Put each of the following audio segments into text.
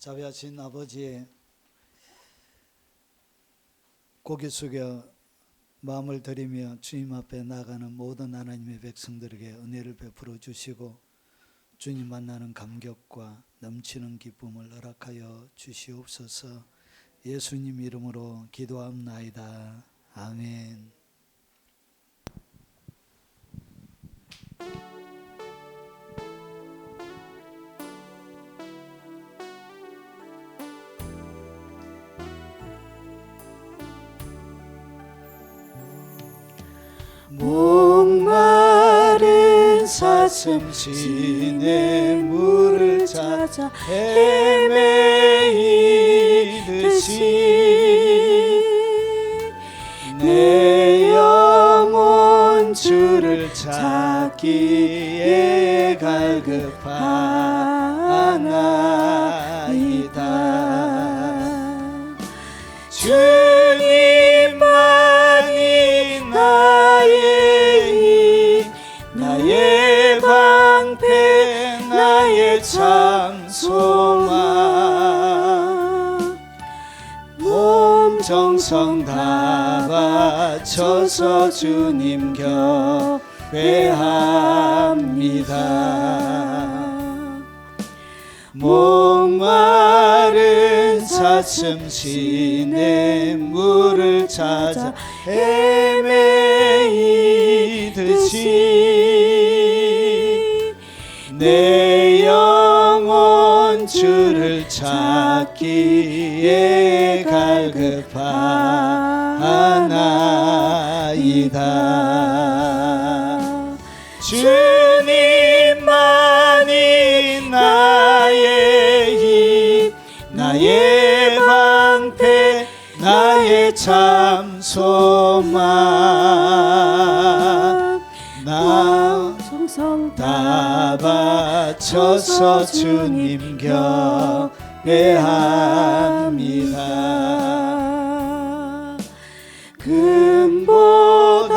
자비하신 아버지, 고개 숙여 마음을 드리며 주님 앞에 나가는 모든 하나님의 백성들에게 은혜를 베풀어 주시고 주님 만나는 감격과 넘치는 기쁨을 허락하여 주시옵소서. 예수님 이름으로 기도합나이다. 아멘. 목마른 사슴 시내 물을 찾아 헤매이듯이 내 영혼 주를 찾기에 갈급하나이다. 주님만이 나의 방패, 나의 참 소망. 몸 정성 다 바쳐서 주님 경배합니다. 목마른 사슴 시내 물을 찾아 헤매이듯이 내 영혼 주를 찾기에 갈급하나이다. 주님만이 나의 힘, 나의 방패, 나의 참 소망. 나 정성 다 바쳐서 주님 경배합니다. 금보다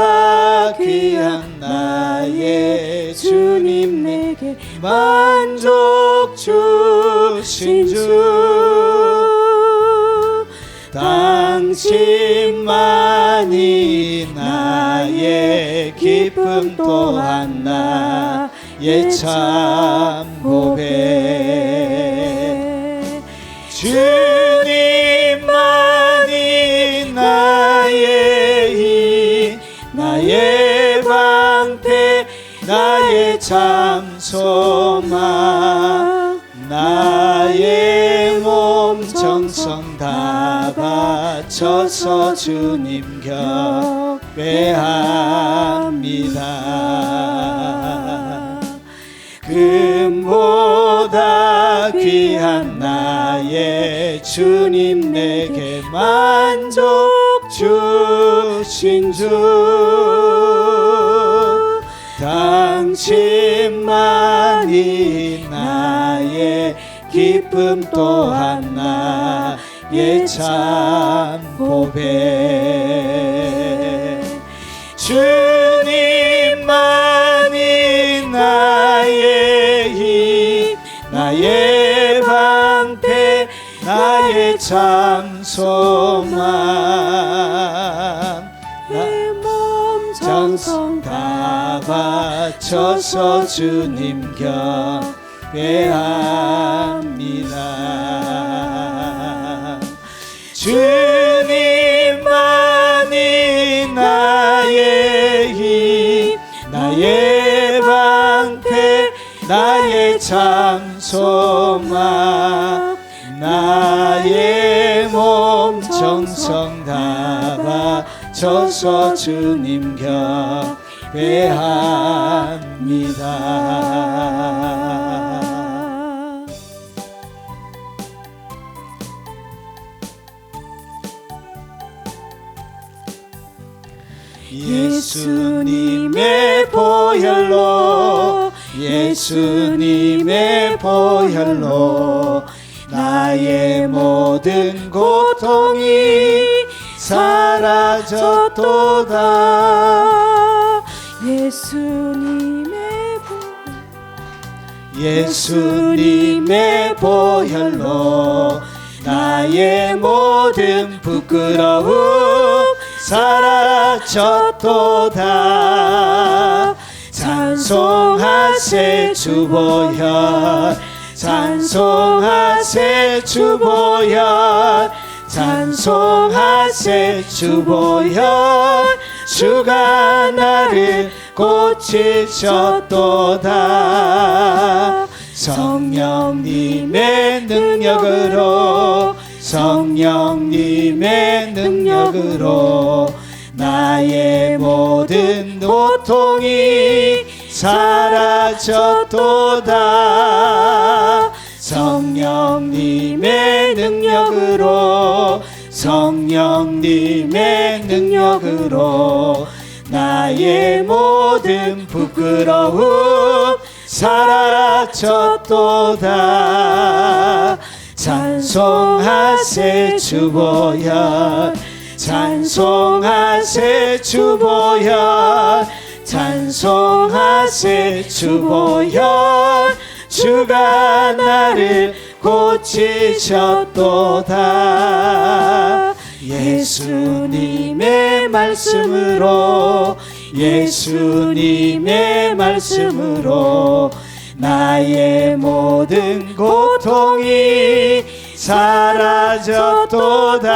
귀한 나의 주님, 내게 만족 주신 주. 당신만이 나의 기쁨 또한 나의 참 고백. 주님만이 나의 힘, 나의 방패, 나의 참 소망. 나의 몸 정성 다 바쳐서 주님 경배합니다. 금보다 귀한 나의 주님, 내게 만족 주신 주. 당신만이 나의 기쁨 또한 나의 참 고백. 주님만이 나의 힘, 나의 방패, 나의 참 소망. 내 몸 정성 다 바쳐서 주님 경배합니다. 주님만이 나의 힘, 나의 방패, 나의 참 소망. 나의 몸 정성 다 바쳐서 주님 경배합니다. 예수님의 보혈로, 예수님의 보혈로 나의 모든 고통이 사라졌도다. 예수님의 보혈, 예수님의 보혈로 나의 모든 부끄러움 사라졌도다. 찬송하세 주 보혈, 찬송하세 주 보혈, 찬송하세 주 보혈. 주가 나를 고치셨도다. 성령님의 능력으로, 성령님의 능력으로 나의 모든 고통이 사라졌도다. 성령님의 능력으로, 성령님의 능력으로 나의 모든 부끄러움 사라졌도다. 찬송하세 주 보혈, 찬송하세 주 보혈, 찬송하세 주 보혈. 주가 나를 고치셨도다. 예수님의 말씀으로, 예수님의 말씀으로 나의 모든 고통이 사라졌도다.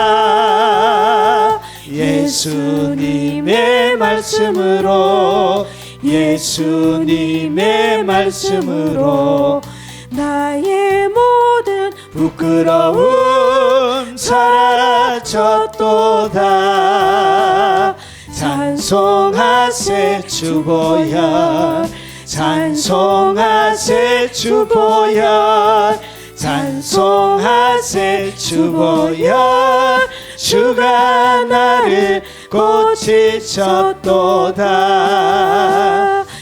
예수님의 말씀으로, 예수님의 말씀으로 나의 모든 부끄러움 사라졌도다. 찬송하세 주 보혈, 찬송하세 주 보혈, 찬송하세 주 보혈. 주가 나를 고치셨도다.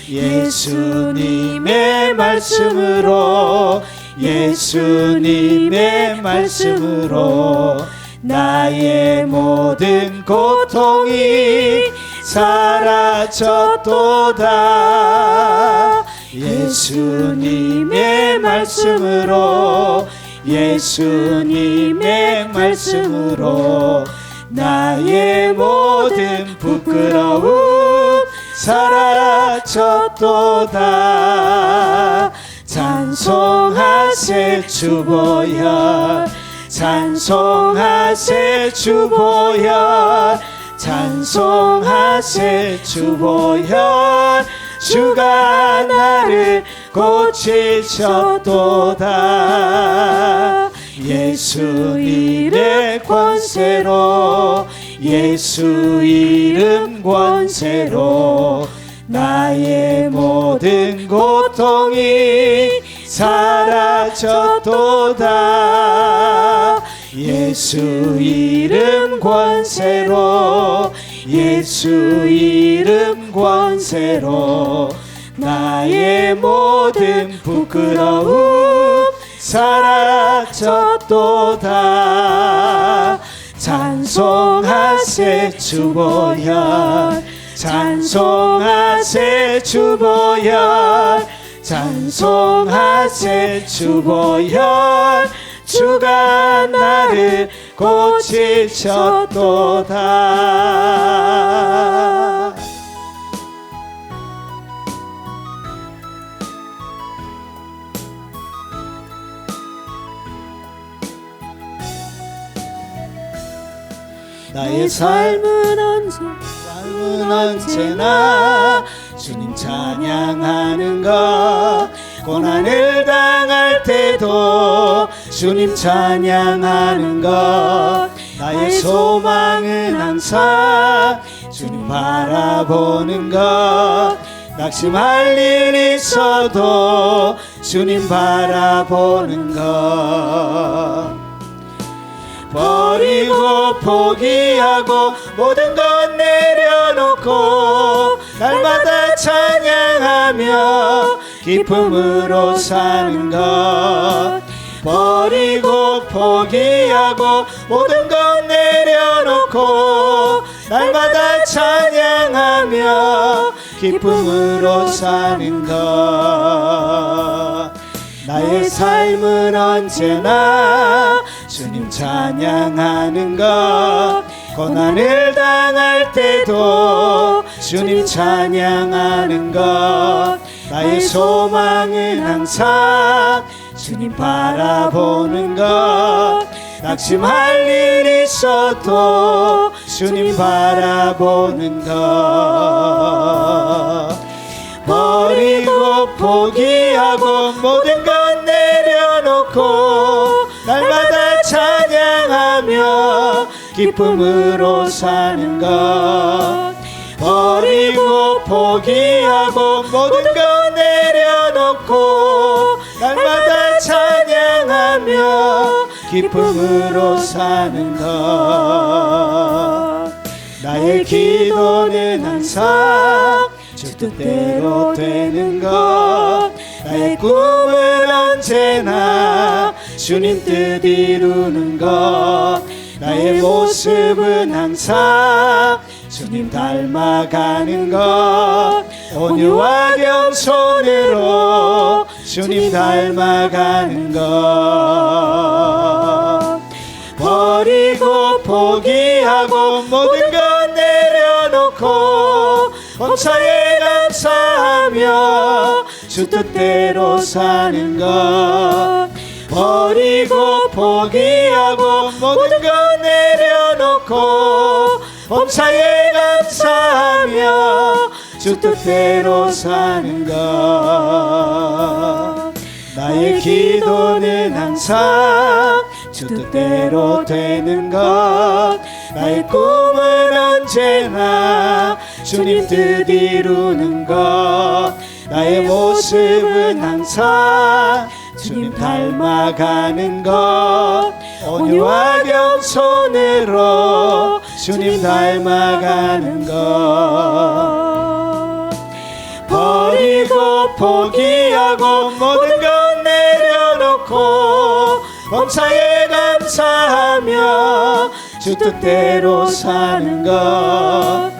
예수님의 말씀으로, 예수님의 말씀으로 나의 모든 고통이 사라졌도다. 예수님의 말씀으로, 예수님의 말씀으로 나의 모든 부끄러움 사라졌도다. 찬송하세 주 보혈, 찬송하세 주 보혈, 찬송하세 주 보혈. 주가 나를 고치셨도다. 예수 이름 권세로, 예수 이름 권세로 나의 모든 고통이 사라졌도다. 예수 이름 권세로, 예수 이름 권세로 나의 모든 부끄러움 사라졌도다. 찬송하세 주 보혈, 찬송하세 주 보혈, 찬송하세 주 보혈. 주가 나를 고치셨도다. 나의 삶은 언제나 주님 찬양하는 것, 고난을 당할 때도 주님 찬양하는 것. 나의 소망은 항상 주님 바라보는 것. 낙심할 일 있어도 주님 바라보는 것. 버리고 포기하고 모든 것 내려놓고 날마다 찬양하며 기쁨으로 사는 것. 버리고 포기하고 모든 것 내려놓고 날마다 찬양하며 기쁨으로 사는 것. 나의 삶은 언제나 주님 찬양하는 것, 고난을 당할 때도 주님 찬양하는 것, 나의 소망은 항상 주님 바라보는 것, 낙심할 일 있어도 주님 바라보는 것, 버리고 포기하고 모든 것 내려놓고 날마다 찬양하며 기쁨으로 사는 것, 버리고 포기하고 모든 것 내려놓고 날마다 찬양하며 기쁨으로 사는 것, 나의 기도는 항상 주 뜻대로 되는 것, 나의 꿈은 언제나 주님 뜻 이루는 것, 나의 모습은 항상 주님 닮아가는 것, 온유와 겸손으로 주님 닮아가는 것, 버리고 포기하고 모든 것 내려놓고 범사에 감사하며 주 뜻대로 사는 것, 버리고 포기하고 모든 것 내려놓고 범사에 감사하며 주 뜻대로 사는 것, 나의 기도는 항상 주 뜻대로 되는 것, 나의 꿈은 언제나 주님 뜻 이루는 것, 나의 모습은 항상 주님 닮아가는 것, 온유와 겸손으로 주님 닮아가는 것, 버리고 포기하고 모든 것 내려놓고 범사에 감사하며 주 뜻대로 사는 것,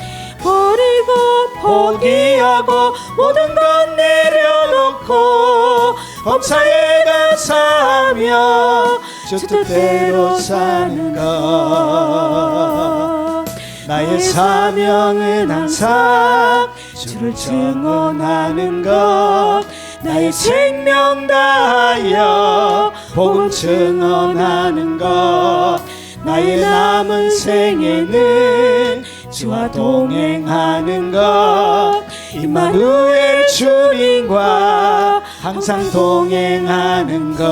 버리고 포기하고 모든 것 내려놓고 범사에 감사하며 주 뜻대로 사는 것, 나의 사명은 항상 주를 증언하는 것, 나의 생명 다하여 복음 증언하는 것, 나의 남은 생에는 주와 동행하는 것, 임마누엘 주님과 항상 동행하는 것,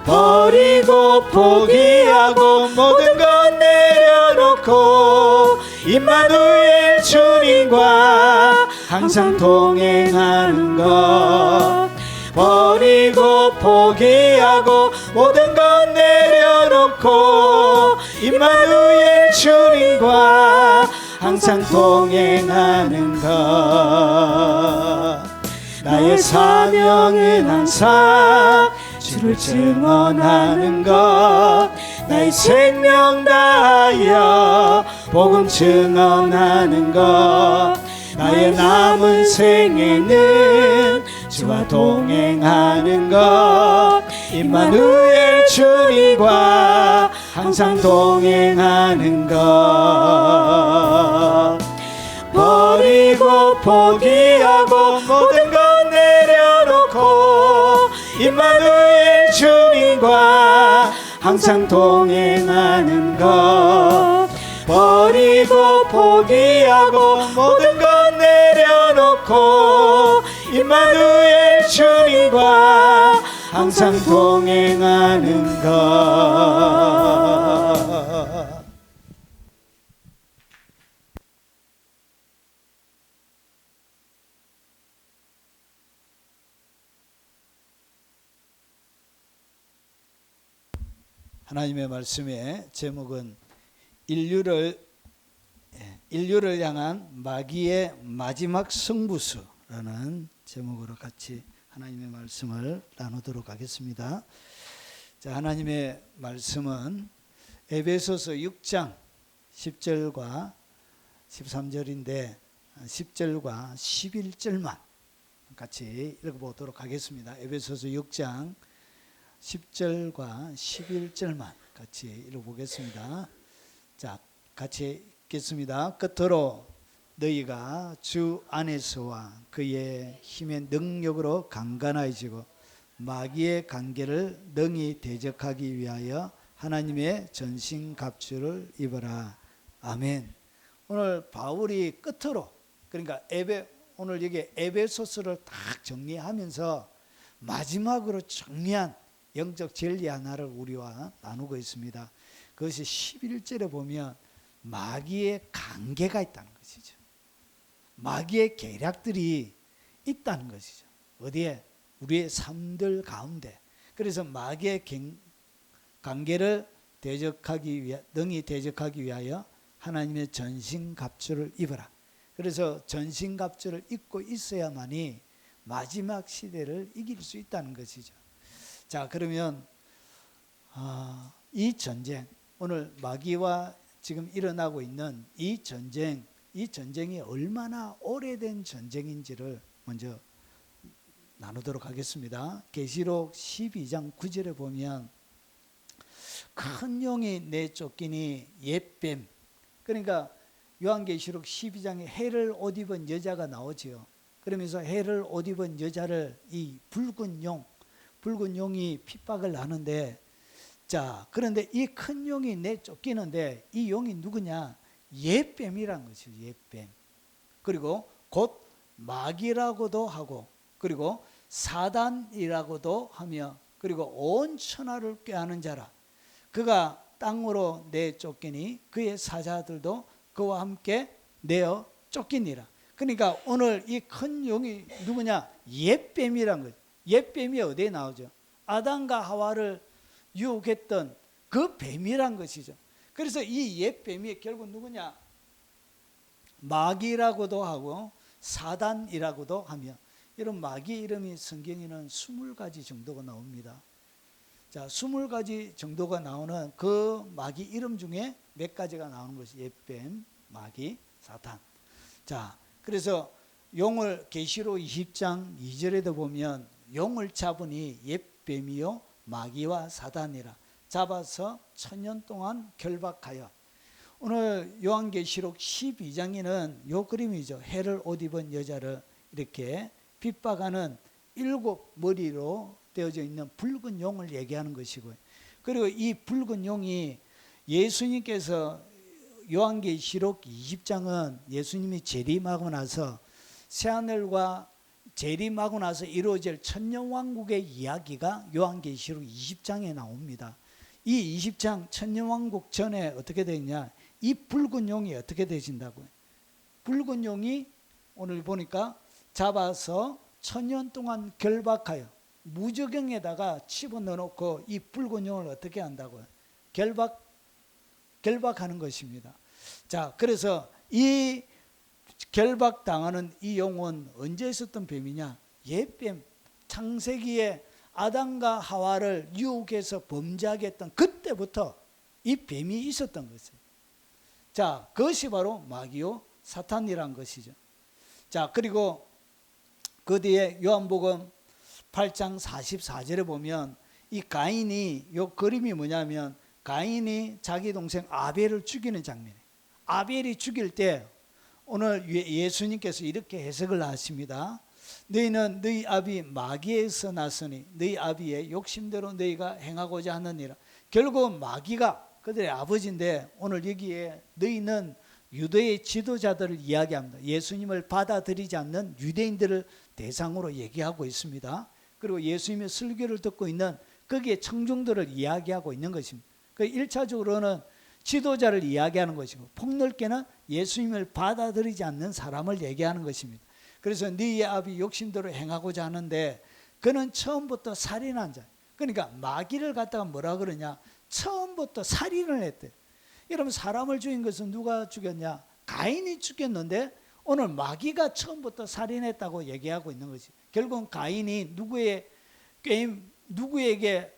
버리고 포기하고 모든 것 내려놓고 임마누엘 주님과 항상 동행하는 것, 버리고 포기하고 모든 것 내려놓고 임마누엘 주님과 항상 동행하는 것, 나의 사명은 항상 주를 증언하는 것, 나의 생명 다하여 복음 증언하는 것, 나의 남은 생에는 주와 동행하는 것, 임마누엘 주님과 항상 동행하는 것, 버리고 포기하고 모든 것 내려놓고 임마누엘 주님과 항상 동행하는 것, 버리고 포기하고 모든 것 내려놓고 임마누엘 주님과 항상 동행하는 것. 하나님의 말씀의 제목은 인류를 향한 마귀의 마지막 승부수라는 제목으로 같이 하나님의 말씀을 나누도록 하겠습니다. 자, 하나님의 말씀은 에베소서 6장 10절과 13절인데 10절과 11절만 같이 읽어보도록 하겠습니다. 에베소서 6장 10절과 11절만 같이 읽어보겠습니다. 자, 같이 읽겠습니다. 끝으로 너희가 주 안에서와 그의 힘의 능력으로 강건해지고 마귀의 관계를 능히 대적하기 위하여 하나님의 전신갑주를 입어라. 아멘. 오늘 바울이 끝으로, 그러니까 오늘 여기 에베소서를 딱 정리하면서 마지막으로 정리한 영적 진리 하나를 우리와 나누고 있습니다. 그것이 11절에 보면 마귀의 관계가 있다는 것이죠. 마귀의 계략들이 있다는 것이죠. 어디에? 우리의 삶들 가운데. 그래서 마귀의 관계를 능히 대적하기 위하여 하나님의 전신갑주를 입어라. 그래서 전신갑주를 입고 있어야만이 마지막 시대를 이길 수 있다는 것이죠. 자, 그러면 이 전쟁, 오늘 마귀와 지금 일어나고 있는 이 전쟁이 얼마나 오래된 전쟁인지를 먼저 나누도록 하겠습니다. 계시록 12장 9절에 보면 큰 용이 내쫓기니 옛뱀, 그러니까 요한계시록 12장에 해를 옷 입은 여자가 나오지요. 그러면서 해를 옷 입은 여자를 이 붉은 용이 핍박을 하는데, 자, 그런데 이 큰 용이 내쫓기는데 이 용이 누구냐? 옛뱀이란 것이죠. 옛뱀. 그리고 곧 마귀라고도 하고, 그리고 사단이라고도 하며, 그리고 온 천하를 꾀하는 자라. 그가 땅으로 내쫓기니 그의 사자들도 그와 함께 내어 쫓기니라. 그러니까 오늘 이 큰 용이 누구냐? 옛뱀이란 거죠. 옛뱀이 어디에 나오죠? 아담과 하와를 유혹했던 그 뱀이란 것이죠. 그래서 이 옛뱀이 결국 누구냐? 마귀라고도 하고 사단이라고도 하며, 이런 마귀 이름이 성경에는 20가지 정도가 나옵니다. 자, 20가지 정도가 나오는 그 마귀 이름 중에 몇 가지가 나오는 것이 옛뱀, 마귀, 사탄. 자, 그래서 용을 계시록 20장 2절에도 보면 용을 잡으니 옛뱀이요 마귀와 사단이라 잡아서 1000년 동안 결박하여. 오늘 요한계시록 12장에는 요 그림이죠. 해를 옷 입은 여자를 이렇게 핍박하는 7머리로 되어져 있는 붉은 용을 얘기하는 것이고요. 그리고 이 붉은 용이 예수님께서 요한계시록 20장은 예수님이 재림하고 나서 새하늘과 재림하고 나서 이루어질 천년왕국의 이야기가 요한계시록 20장에 나옵니다. 이 20장 천년왕국 전에 어떻게 되냐? 이 붉은 용이 어떻게 되신다고요? 붉은 용이 오늘 보니까 잡아서 1000년 동안 결박하여 무저경에다가 집어넣어놓고 이 붉은 용을 어떻게 한다고요? 결박하는 것입니다. 자, 그래서 이 결박당하는 이 용은 언제 있었던 뱀이냐? 옛뱀, 창세기에 아담과 하와를 유혹해서 범죄하게 했던 그때부터 이 뱀이 있었던 것이에요. 자, 그것이 바로 마귀요 사탄이란 것이죠. 자, 그리고 그 뒤에 요한복음 8장 44절에 보면 이 가인이, 요 그림이 뭐냐면 가인이 자기 동생 아벨을 죽이는 장면이에요. 아벨이 죽일 때 오늘 예수님께서 이렇게 해석을 하십니다. 너희는 너희 아비 마귀에서 났으니 너희 아비의 욕심대로 너희가 행하고자 하느니라. 결국 마귀가 그들의 아버지인데, 오늘 여기에 너희는 유대의 지도자들을 이야기합니다. 예수님을 받아들이지 않는 유대인들을 대상으로 얘기하고 있습니다. 그리고 예수님의 설교를 듣고 있는 거기에 청중들을 이야기하고 있는 것입니다. 그 1차적으로는 지도자를 이야기하는 것이고, 폭넓게는 예수님을 받아들이지 않는 사람을 얘기하는 것입니다. 그래서 너희의 아비 욕심대로 행하고자 하는데 그는 처음부터 살인한 자. 그러니까 마귀를 갖다가 뭐라 그러냐? 처음부터 살인을 했대요. 여러분, 사람을 죽인 것은 누가 죽였냐? 가인이 죽였는데 오늘 마귀가 처음부터 살인했다고 얘기하고 있는 것이, 결국은 가인이 누구에게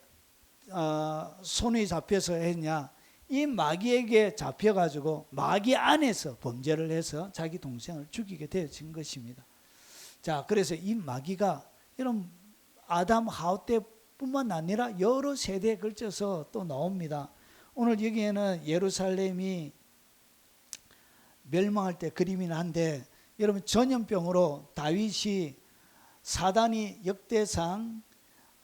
손이 잡혀서 했냐? 이 마귀에게 잡혀가지고 마귀 안에서 범죄를 해서 자기 동생을 죽이게 되어진 것입니다. 자, 그래서 이 마귀가 이런 아담 하와 때뿐만 아니라 여러 세대에 걸쳐서 또 나옵니다. 오늘 여기에는 예루살렘이 멸망할 때 그림이긴 한데, 여러분 전염병으로 다윗이 사단이 역대상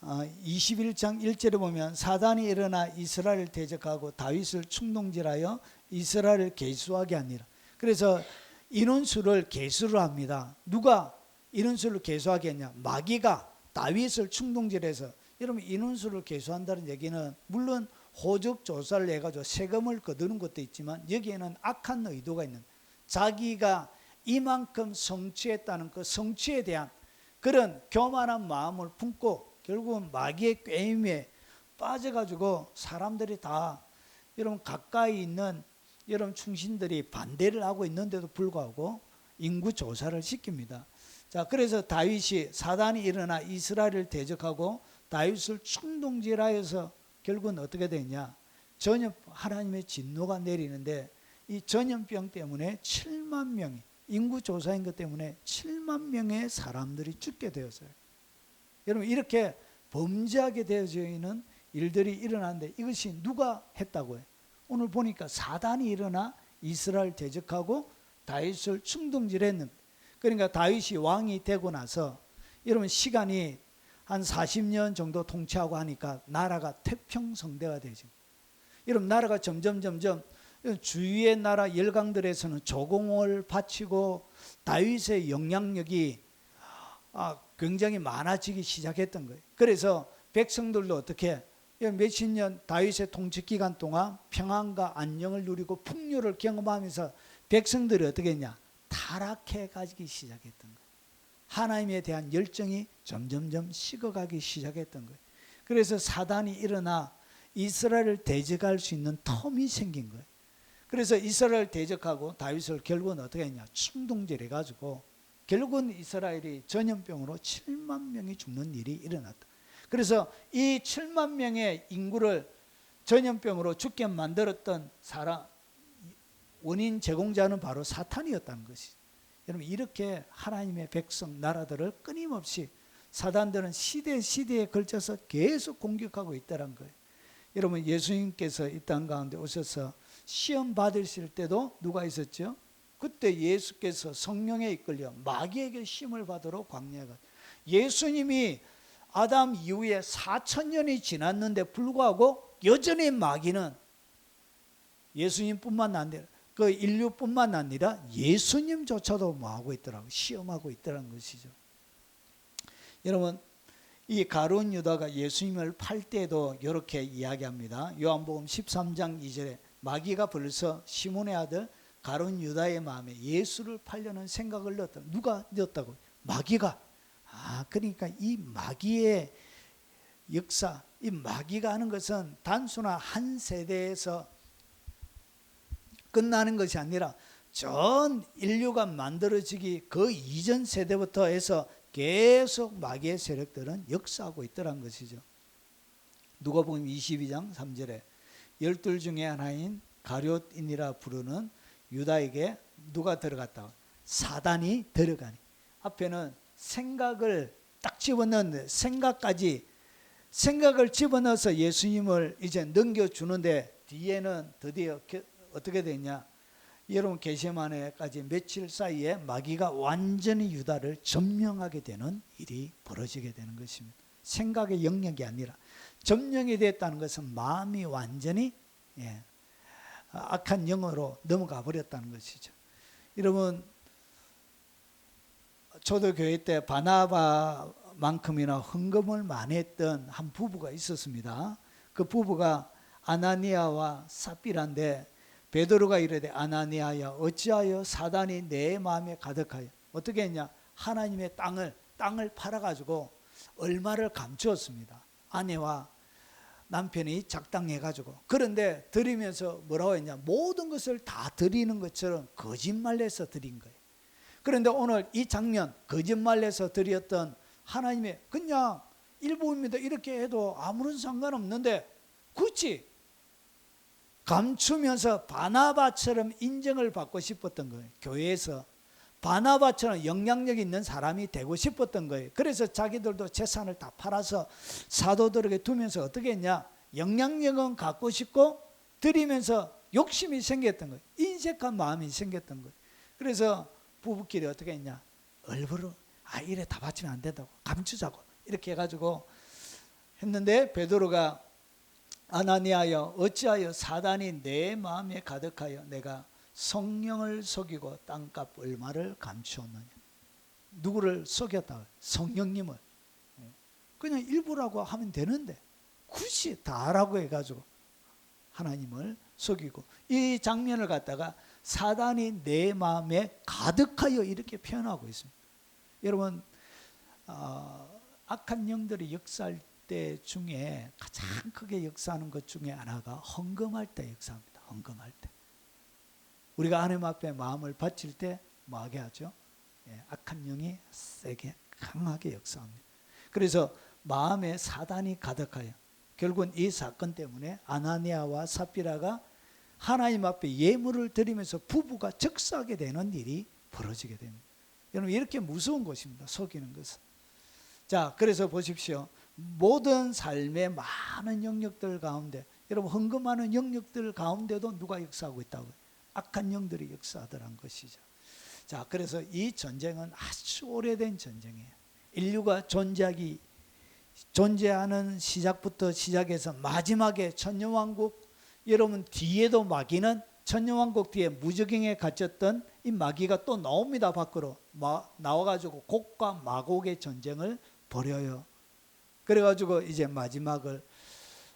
21장 1절에 보면 사단이 일어나 이스라엘을 대적하고 다윗을 충동질하여 이스라엘을 계수하게 하니라. 그래서 인원수를 계수를 합니다. 누가 인원수를 계수하게 했냐? 마귀가 다윗을 충동질해서. 여러분 인원수를 계수한다는 얘기는 물론 호적 조사를 해가지고 세금을 거두는 것도 있지만 여기에는 악한 의도가 있는, 자기가 이만큼 성취했다는 그 성취에 대한 그런 교만한 마음을 품고 결국은 마귀의 꾀임에 빠져가지고 사람들이 다 여러분 가까이 있는 여러분 충신들이 반대를 하고 있는데도 불구하고 인구 조사를 시킵니다. 자, 그래서 다윗이 사단이 일어나 이스라엘을 대적하고 다윗을 충동질하여서 결국은 어떻게 되냐? 하나님의 진노가 내리는데 이 전염병 때문에 7만 명이, 인구 조사인 것 때문에 7만 명의 사람들이 죽게 되었어요. 여러분 이렇게 범죄하게 되어져 있는 일들이 일어나는데 이것이 누가 했다고 해요? 오늘 보니까 사단이 일어나 이스라엘 대적하고 다윗을 충동질했는. 그러니까 다윗이 왕이 되고 나서 여러분 시간이 한 40년 정도 통치하고 하니까 나라가 태평성대가 되죠. 여러분 나라가 점점 주위의 나라 열강들에서는 조공을 바치고 다윗의 영향력이 굉장히 많아지기 시작했던 거예요. 그래서 백성들도 어떻게 몇십 년 다윗의 통치 기간 동안 평안과 안녕을 누리고 풍요를 경험하면서 백성들이 어떻게 했냐? 타락해 가기 시작했던 거예요. 하나님에 대한 열정이 점점점 식어가기 시작했던 거예요. 그래서 사단이 일어나 이스라엘을 대적할 수 있는 텀이 생긴 거예요. 그래서 이스라엘을 대적하고 다윗을 결국은 어떻게 했냐? 충동질해 가지고 결국은 이스라엘이 전염병으로 7만 명이 죽는 일이 일어났다. 그래서 이 7만 명의 인구를 전염병으로 죽게 만들었던 사람, 원인 제공자는 바로 사탄이었다는 것이죠. 여러분 이렇게 하나님의 백성 나라들을 끊임없이 사단들은 시대에 걸쳐서 계속 공격하고 있다는 거예요. 여러분 예수님께서 이 땅 가운데 오셔서 시험 받으실 때도 누가 있었죠? 그때 예수께서 성령에 이끌려 마귀에게 시험을 받으러 광야에 갔어요. 예수님이 아담 이후에 4,000년이 지났는데 불구하고 여전히 마귀는 예수님뿐만 아니라 그 인류뿐만 아니라 예수님조차도 뭐하고 있더라고요. 시험하고 있더라는 것이죠. 여러분 이 가룟 유다가 예수님을 팔 때도 이렇게 이야기합니다. 요한복음 13장 2절에 마귀가 벌써 시몬의 아들 가룟 유다의 마음에 예수를 팔려는 생각을 넣었다. 누가 넣었다고? 마귀가. 그러니까 이 마귀의 역사, 이 마귀가 하는 것은 단순한 한 세대에서 끝나는 것이 아니라 전 인류가 만들어지기 그 이전 세대부터 해서 계속 마귀의 세력들은 역사하고 있더란 것이죠. 누가복음 22장 3절에 12 중에 하나인 가룟인이라 부르는 유다에게 누가 들어갔다? 사단이 들어가니. 앞에는 생각을 딱 집어넣는데 생각을 집어넣어서 예수님을 이제 넘겨주는데 뒤에는 드디어 어떻게 되냐? 여러분 겟세마네까지 며칠 사이에 마귀가 완전히 유다를 점령하게 되는 일이 벌어지게 되는 것입니다. 생각의 영역이 아니라 점령이 됐다는 것은 마음이 완전히 악한 영으로 넘어가 버렸다는 것이죠. 여러분 초대교회 때 바나바만큼이나 헌금을 많이 했던 한 부부가 있었습니다. 그 부부가 아나니아와 삽비라인데 베드로가 이르되 아나니아야 어찌하여 사단이 내 마음에 가득하여. 어떻게 했냐? 하나님의 땅을 팔아가지고 얼마를 감추었습니다. 아내와 남편이 작당해가지고. 그런데 드리면서 뭐라고 했냐? 모든 것을 다 드리는 것처럼 거짓말해서 드린 거예요. 그런데 오늘 이 장면, 거짓말해서 드렸던 하나님의 그냥 일부입니다. 이렇게 해도 아무런 상관없는데 굳이 감추면서 바나바처럼 인정을 받고 싶었던 거예요. 교회에서 바나바처럼 영향력 있는 사람이 되고 싶었던 거예요. 그래서 자기들도 재산을 다 팔아서 사도들에게 두면서 어떻게 했냐? 영향력은 갖고 싶고 드리면서 욕심이 생겼던 거예요. 인색한 마음이 생겼던 거예요. 그래서 부부끼리 어떻게 했냐? 얼굴로 이래 다 바치면 안 된다고 감추자고 이렇게 해가지고 했는데, 베드로가 아나니아여 어찌하여 사단이 내 마음에 가득하여 내가 성령을 속이고 땅값 얼마를 감추었느냐. 누구를 속였다? 성령님을. 그냥 일부라고 하면 되는데 굳이 다라고 해가지고 하나님을 속이고, 이 장면을 갖다가 사단이 내 마음에 가득하여 이렇게 표현하고 있습니다. 여러분, 악한 영들이 역사할 때 중에 가장 크게 역사하는 것 중에 하나가 헌금할 때 역사합니다. 헌금할 때 우리가 하나님 앞에 마음을 바칠 때 뭐하게 하죠? 악한 영이 세게 강하게 역사합니다. 그래서 마음에 사단이 가득하여, 결국은 이 사건 때문에 아나니아와 삽비라가 하나님 앞에 예물을 드리면서 부부가 적사하게 되는 일이 벌어지게 됩니다. 여러분, 이렇게 무서운 것입니다. 속이는 것은. 자, 그래서 보십시오. 모든 삶의 많은 영역들 가운데, 여러분, 헌금하는 영역들 가운데도 누가 역사하고 있다고요? 악한 영들이 역사하더란 것이죠. 자, 그래서 이 전쟁은 아주 오래된 전쟁이에요. 인류가 존재하는 시작부터 시작해서 마지막에 천년왕국, 여러분 뒤에도 마귀는, 천년왕국 뒤에 무적행에 갇혔던 이 마귀가 또 나옵니다. 밖으로 나와가지고 곡과 마곡의 전쟁을 벌여요. 그래가지고 이제 마지막을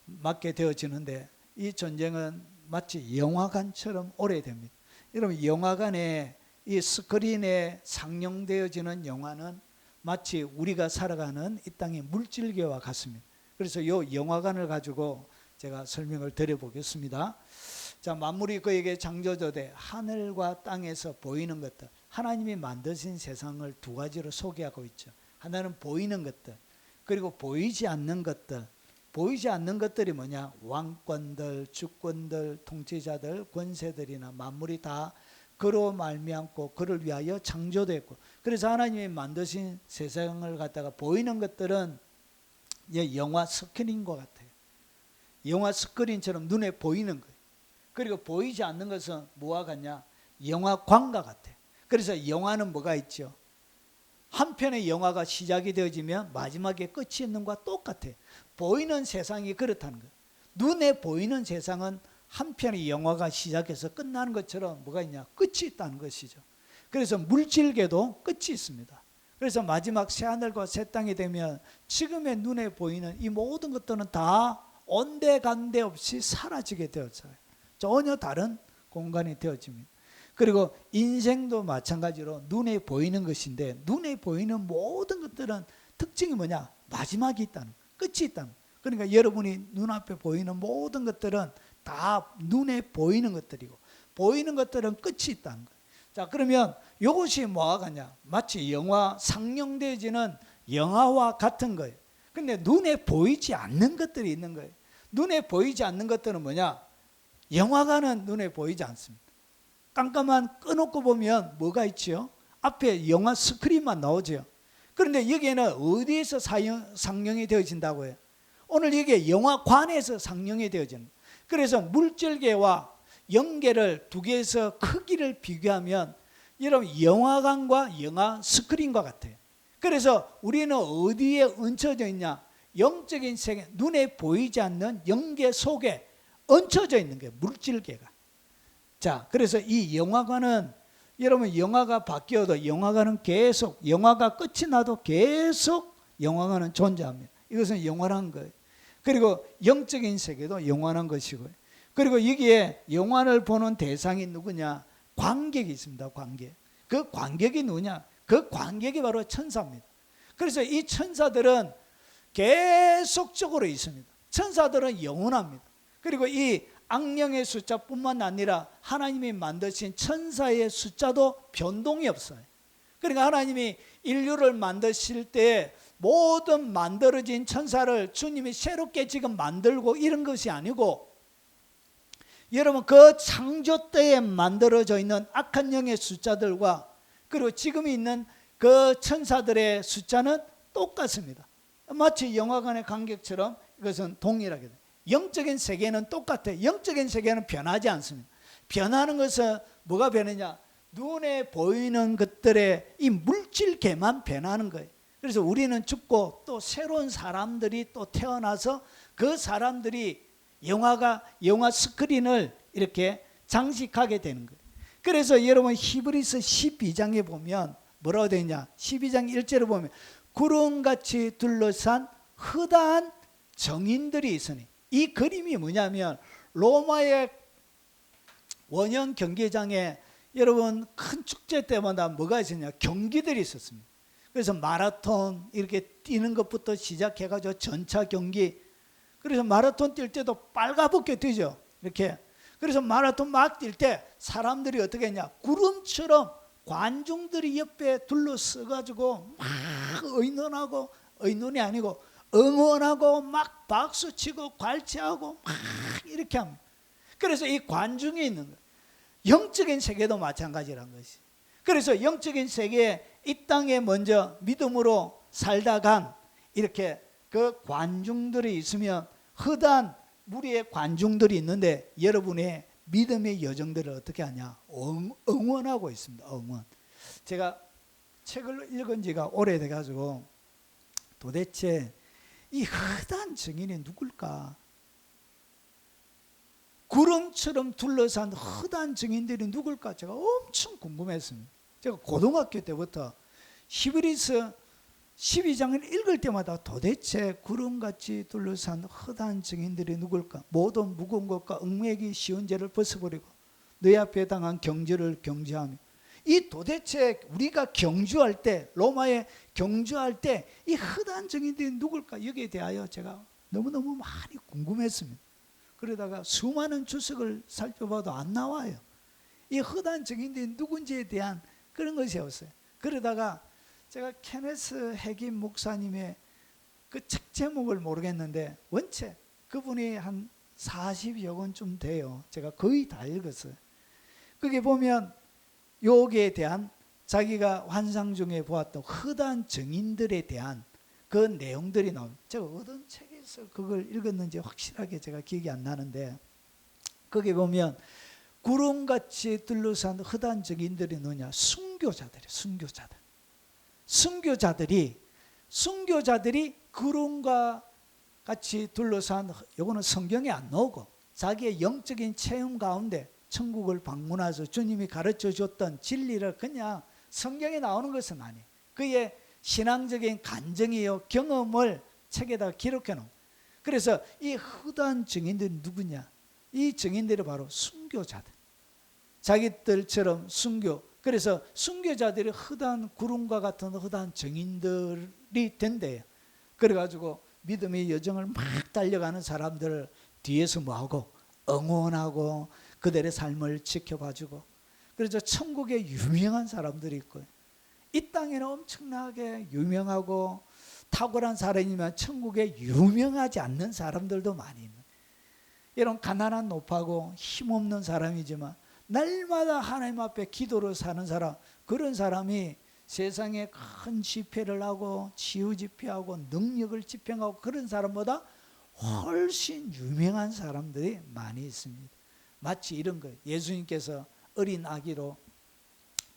맞게 되어지는데, 이 전쟁은 마치 영화관처럼 오래됩니다. 여러분, 영화관에 이 스크린에 상영되어지는 영화는 마치 우리가 살아가는 이 땅의 물질계와 같습니다. 그래서 이 영화관을 가지고 제가 설명을 드려보겠습니다. 자, 만물이 그에게 창조되되 하늘과 땅에서 보이는 것들, 하나님이 만드신 세상을 두 가지로 소개하고 있죠. 하나는 보이는 것들, 그리고 보이지 않는 것들. 보이지 않는 것들이 뭐냐? 왕권들, 주권들, 통치자들, 권세들이나 만물이 다 그로 말미암고 그를 위하여 창조됐고, 그래서 하나님이 만드신 세상을 갖다가 보이는 것들은 영화 스크린과 같아요. 영화 스크린처럼 눈에 보이는 거예요. 그리고 보이지 않는 것은 뭐와 같냐? 영화관과 같아요. 그래서 영화는 뭐가 있죠? 한 편의 영화가 시작이 되어지면 마지막에 끝이 있는 것과 똑같아요. 보이는 세상이 그렇다는 거예요. 눈에 보이는 세상은 한 편의 영화가 시작해서 끝나는 것처럼 뭐가 있냐? 끝이 있다는 것이죠. 그래서 물질계도 끝이 있습니다. 그래서 마지막 새하늘과 새 땅이 되면 지금의 눈에 보이는 이 모든 것들은 다 온데간데 없이 사라지게 되어져요. 전혀 다른 공간이 되어집니다. 그리고 인생도 마찬가지로 눈에 보이는 것인데, 눈에 보이는 모든 것들은 특징이 뭐냐? 마지막이 있다는 거예요. 끝이 있다는 거예요. 그러니까 여러분이 눈앞에 보이는 모든 것들은 다 눈에 보이는 것들이고, 보이는 것들은 끝이 있다는 거예요. 자, 그러면 이것이 뭐와 같냐? 마치 영화 상영되어지는 영화와 같은 거예요. 근데 눈에 보이지 않는 것들이 있는 거예요. 눈에 보이지 않는 것들은 뭐냐? 영화관은 눈에 보이지 않습니다. 깜깜한 꺼놓고 보면 뭐가 있죠? 앞에 영화 스크린만 나오죠. 그런데 여기에는 어디에서 상영이 되어진다고 해요? 오늘 이게 영화관에서 상영이 되어지는. 그래서 물질계와 영계를 두 개에서 크기를 비교하면 여러분 영화관과 영화 스크린과 같아요. 그래서 우리는 어디에 얹혀져 있냐? 영적인 세계, 눈에 보이지 않는 영계 속에 얹혀져 있는 게 물질계가. 자, 그래서 이 영화관은 여러분 영화가 바뀌어도 영화관은 계속, 영화가 끝이 나도 계속 영화관은 존재합니다. 이것은 영원한 거예요. 그리고 영적인 세계도 영원한 것이고요. 그리고 여기에 영화를 보는 대상이 누구냐? 관객이 있습니다. 관객. 그 관객이 누구냐? 그 관객이 바로 천사입니다. 그래서 이 천사들은 계속적으로 있습니다. 천사들은 영원합니다. 그리고 이 악령의 숫자뿐만 아니라 하나님이 만드신 천사의 숫자도 변동이 없어요. 그러니까 하나님이 인류를 만드실 때 모든 만들어진 천사를 주님이 새롭게 지금 만들고 이런 것이 아니고, 여러분 그 창조 때에 만들어져 있는 악한 영의 숫자들과 그리고 지금 있는 그 천사들의 숫자는 똑같습니다. 마치 영화관의 간격처럼 이것은 동일하게 돼요. 영적인 세계는 똑같아요. 영적인 세계는 변하지 않습니다. 변하는 것은 뭐가 변하냐? 눈에 보이는 것들의 이 물질계만 변하는 거예요. 그래서 우리는 죽고 또 새로운 사람들이 또 태어나서 그 사람들이 영화 스크린을 이렇게 장식하게 되는 거예요. 그래서 여러분 히브리서 12장에 보면 뭐라고 되어 있냐? 12장 1절에 보면 구름같이 둘러싼 허다한 정인들이 있으니, 이 그림이 뭐냐면 로마의 원형 경기장에 여러분 큰 축제 때마다 뭐가 있었냐? 경기들이 있었습니다. 그래서 마라톤 이렇게 뛰는 것부터 시작해가지고 전차 경기, 그래서 마라톤 뛸 때도 빨갛게 뛰죠. 이렇게. 그래서 마라톤 막 뛸 때 사람들이 어떻게 했냐? 구름처럼 관중들이 옆에 둘러서가지고 막 의논이 아니고 응원하고 막 박수치고 괄치하고 막 이렇게 합니다. 그래서 이 관중이 있는 거예요. 영적인 세계도 마찬가지란 것이. 그래서 영적인 세계에 이 땅에 먼저 믿음으로 살다간 이렇게 그 관중들이 있으면 허다한 무리의 관중들이 있는데 여러분의 믿음의 여정들을 어떻게 하냐? 응원하고 있습니다. 응원. 제가 책을 읽은 지가 오래돼가지고 도대체 이 허다한 증인이 누굴까? 구름처럼 둘러싼 허다한 증인들이 누굴까? 제가 엄청 궁금했습니다. 제가 고등학교 때부터 히브리서 12장을 읽을 때마다 도대체 구름같이 둘러싼 허다한 증인들이 누굴까? 모든 무거운 것과 얽매기 쉬운 죄를 벗어버리고 너희 앞에 당한 경주를 경주하며, 이 도대체 우리가 경주할 때, 로마에 경주할 때 이 허다한 증인들이 누굴까? 여기에 대하여 제가 너무너무 많이 궁금했습니다. 그러다가 수많은 주석을 살펴봐도 안 나와요. 이 허다한 증인들이 누군지에 대한 그런 것이 없어요. 그러다가 제가 케네스 해김 목사님의 그 책 제목을 모르겠는데 원체 그분이 한 40여 권쯤 돼요. 제가 거의 다 읽었어요. 거기 보면 여기에 대한 자기가 환상 중에 보았던 허다한 증인들에 대한 그 내용들이 나옵니다. 제가 어떤 책에서 그걸 읽었는지 확실하게 제가 기억이 안 나는데 거기 보면 구름같이 둘러싼 허다한 증인들이 누구냐? 순교자들이 구름과 같이 둘러싼, 요거는 성경에 안 나오고 자기의 영적인 체험 가운데 천국을 방문해서 주님이 가르쳐 줬던 진리를 그냥 성경에 나오는 것은 아니에요. 그의 신앙적인 간증이요 경험을 책에다 기록해 놓은. 그래서 이 허다한 증인들이 누구냐? 이 증인들이 바로 순교자들. 자기들처럼 순교. 그래서 순교자들이 허다한 구름과 같은 허다한 증인들이 된대요. 그래가지고 믿음의 여정을 막 달려가는 사람들을 뒤에서 뭐하고 응원하고 그들의 삶을 지켜봐주고, 그래서 천국에 유명한 사람들이 있고요. 이 땅에는 엄청나게 유명하고 탁월한 사람이면 천국에 유명하지 않는 사람들도 많이 있는, 이런 가난한 노파고 힘없는 사람이지만 날마다 하나님 앞에 기도로 사는 사람, 그런 사람이 세상에 큰 집회를 하고 치유 집회하고 능력을 집행하고 그런 사람보다 훨씬 유명한 사람들이 많이 있습니다. 마치 이런 거예요. 예수님께서 어린 아기로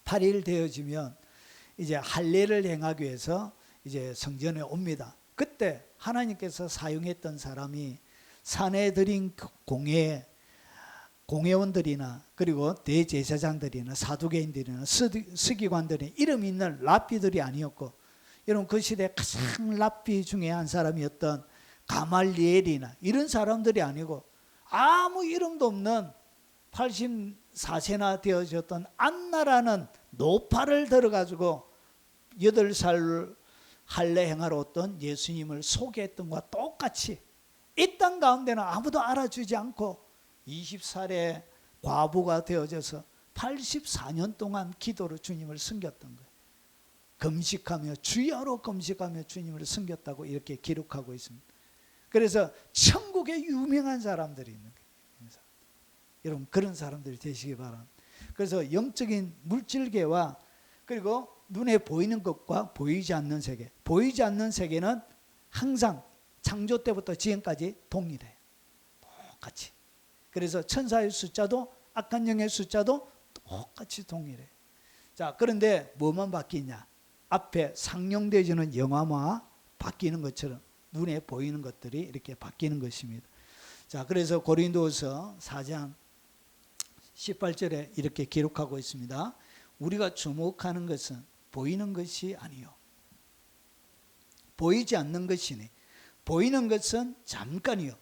8일 되어지면 이제 할례를 행하기 위해서 이제 성전에 옵니다. 그때 하나님께서 사용했던 사람이 사내들인 공회원들이나 그리고 대제사장들이나 사두개인들이나 서기관들이 이름 있는 랍비들이 아니었고, 여러분 그 시대 가장 랍비 중에 한 사람이었던 가말리엘이나 이런 사람들이 아니고 아무 이름도 없는 84세나 되어졌던 안나라는 노파를 들어가지고 8살 할례 행하러 왔던 예수님을 소개했던 것과 똑같이 이 땅 가운데는 아무도 알아주지 않고 20살에 과부가 되어져서 84년 동안 기도로 주님을 섬겼던 거예요. 금식하며 주야로 금식하며 주님을 섬겼다고 이렇게 기록하고 있습니다. 그래서 천국에 유명한 사람들이 있는 거예요. 여러분 그런 사람들이 되시기 바랍니다. 그래서 영적인 물질계와 그리고 눈에 보이는 것과 보이지 않는 세계. 보이지 않는 세계는 항상 창조 때부터 지금까지 동일해요. 똑같이. 그래서 천사의 숫자도 악한 영의 숫자도 똑같이 동일해요. 자, 그런데 뭐만 바뀌냐? 앞에 상용되어지는 영화와 바뀌는 것처럼 눈에 보이는 것들이 이렇게 바뀌는 것입니다. 자, 그래서 고린도서 4장 18절에 이렇게 기록하고 있습니다. 우리가 주목하는 것은 보이는 것이 아니요 보이지 않는 것이니 보이는 것은 잠깐이요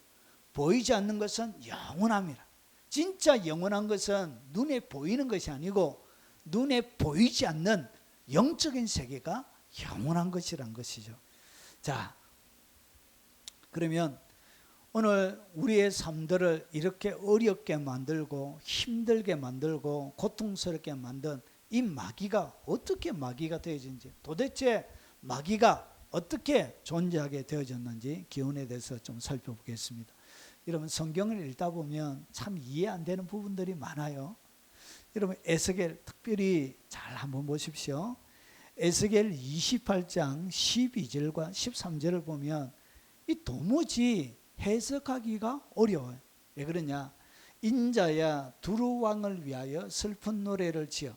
보이지 않는 것은 영원함이라. 진짜 영원한 것은 눈에 보이는 것이 아니고 눈에 보이지 않는 영적인 세계가 영원한 것이란 것이죠. 자, 그러면 오늘 우리의 삶들을 이렇게 어렵게 만들고 힘들게 만들고 고통스럽게 만든 이 마귀가 어떻게 마귀가 되어진지, 도대체 마귀가 어떻게 존재하게 되어졌는지 기원에 대해서 좀 살펴보겠습니다. 여러분, 성경을 읽다 보면 참 이해 안 되는 부분들이 많아요. 여러분, 에스겔 특별히 잘 한번 보십시오. 에스겔 28장 12절과 13절을 보면 이 도무지 해석하기가 어려워요. 왜 그러냐? 인자야 두루 왕을 위하여 슬픈 노래를 지어.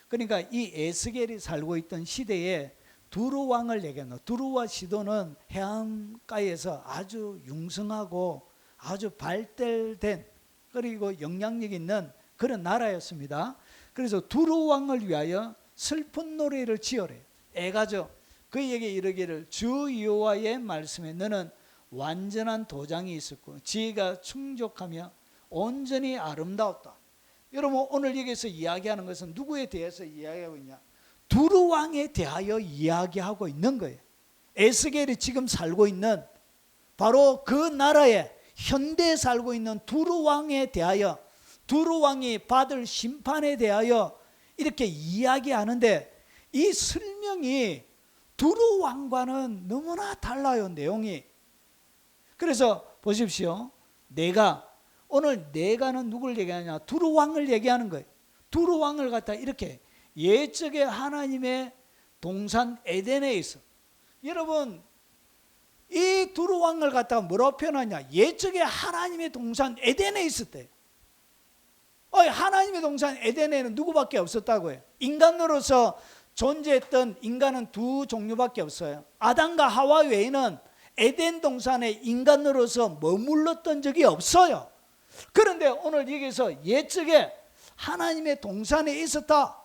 그러니까 이 에스겔이 살고 있던 시대에 두루 왕을 얘기하는, 두루와 시도는 해안가에서 아주 융성하고 아주 발달된 그리고 영향력 있는 그런 나라였습니다. 그래서 두루 왕을 위하여 슬픈 노래를 지어래. 애가죠. 그에게 이르기를 주 여호와의 말씀에 너는 완전한 도장이 있었고 지혜가 충족하며 온전히 아름다웠다. 여러분, 오늘 여기서 이야기하는 것은 누구에 대해서 이야기하고 있냐? 두루 왕에 대하여 이야기하고 있는 거예요. 에스겔이 지금 살고 있는 바로 그 나라에 현대에 살고 있는 두루 왕에 대하여, 두루 왕이 받을 심판에 대하여 이렇게 이야기하는데 이 설명이 두루 왕과는 너무나 달라요, 내용이. 그래서 보십시오. 오늘 내가는 누굴 얘기하냐? 두루 왕을 얘기하는 거예요. 두루 왕을 갖다 이렇게 옛적에 하나님의 동산 에덴에 있어. 여러분, 이 두루 왕을 갖다가 뭐라고 표현하냐? 옛적에 하나님의 동산 에덴에 있었대. 하나님의 동산 에덴에는 누구밖에 없었다고요? 인간으로서 존재했던 인간은 두 종류밖에 없어요. 아담과 하와 외에는 에덴 동산에 인간으로서 머물렀던 적이 없어요. 그런데 오늘 여기서 옛적에 하나님의 동산에 있었다.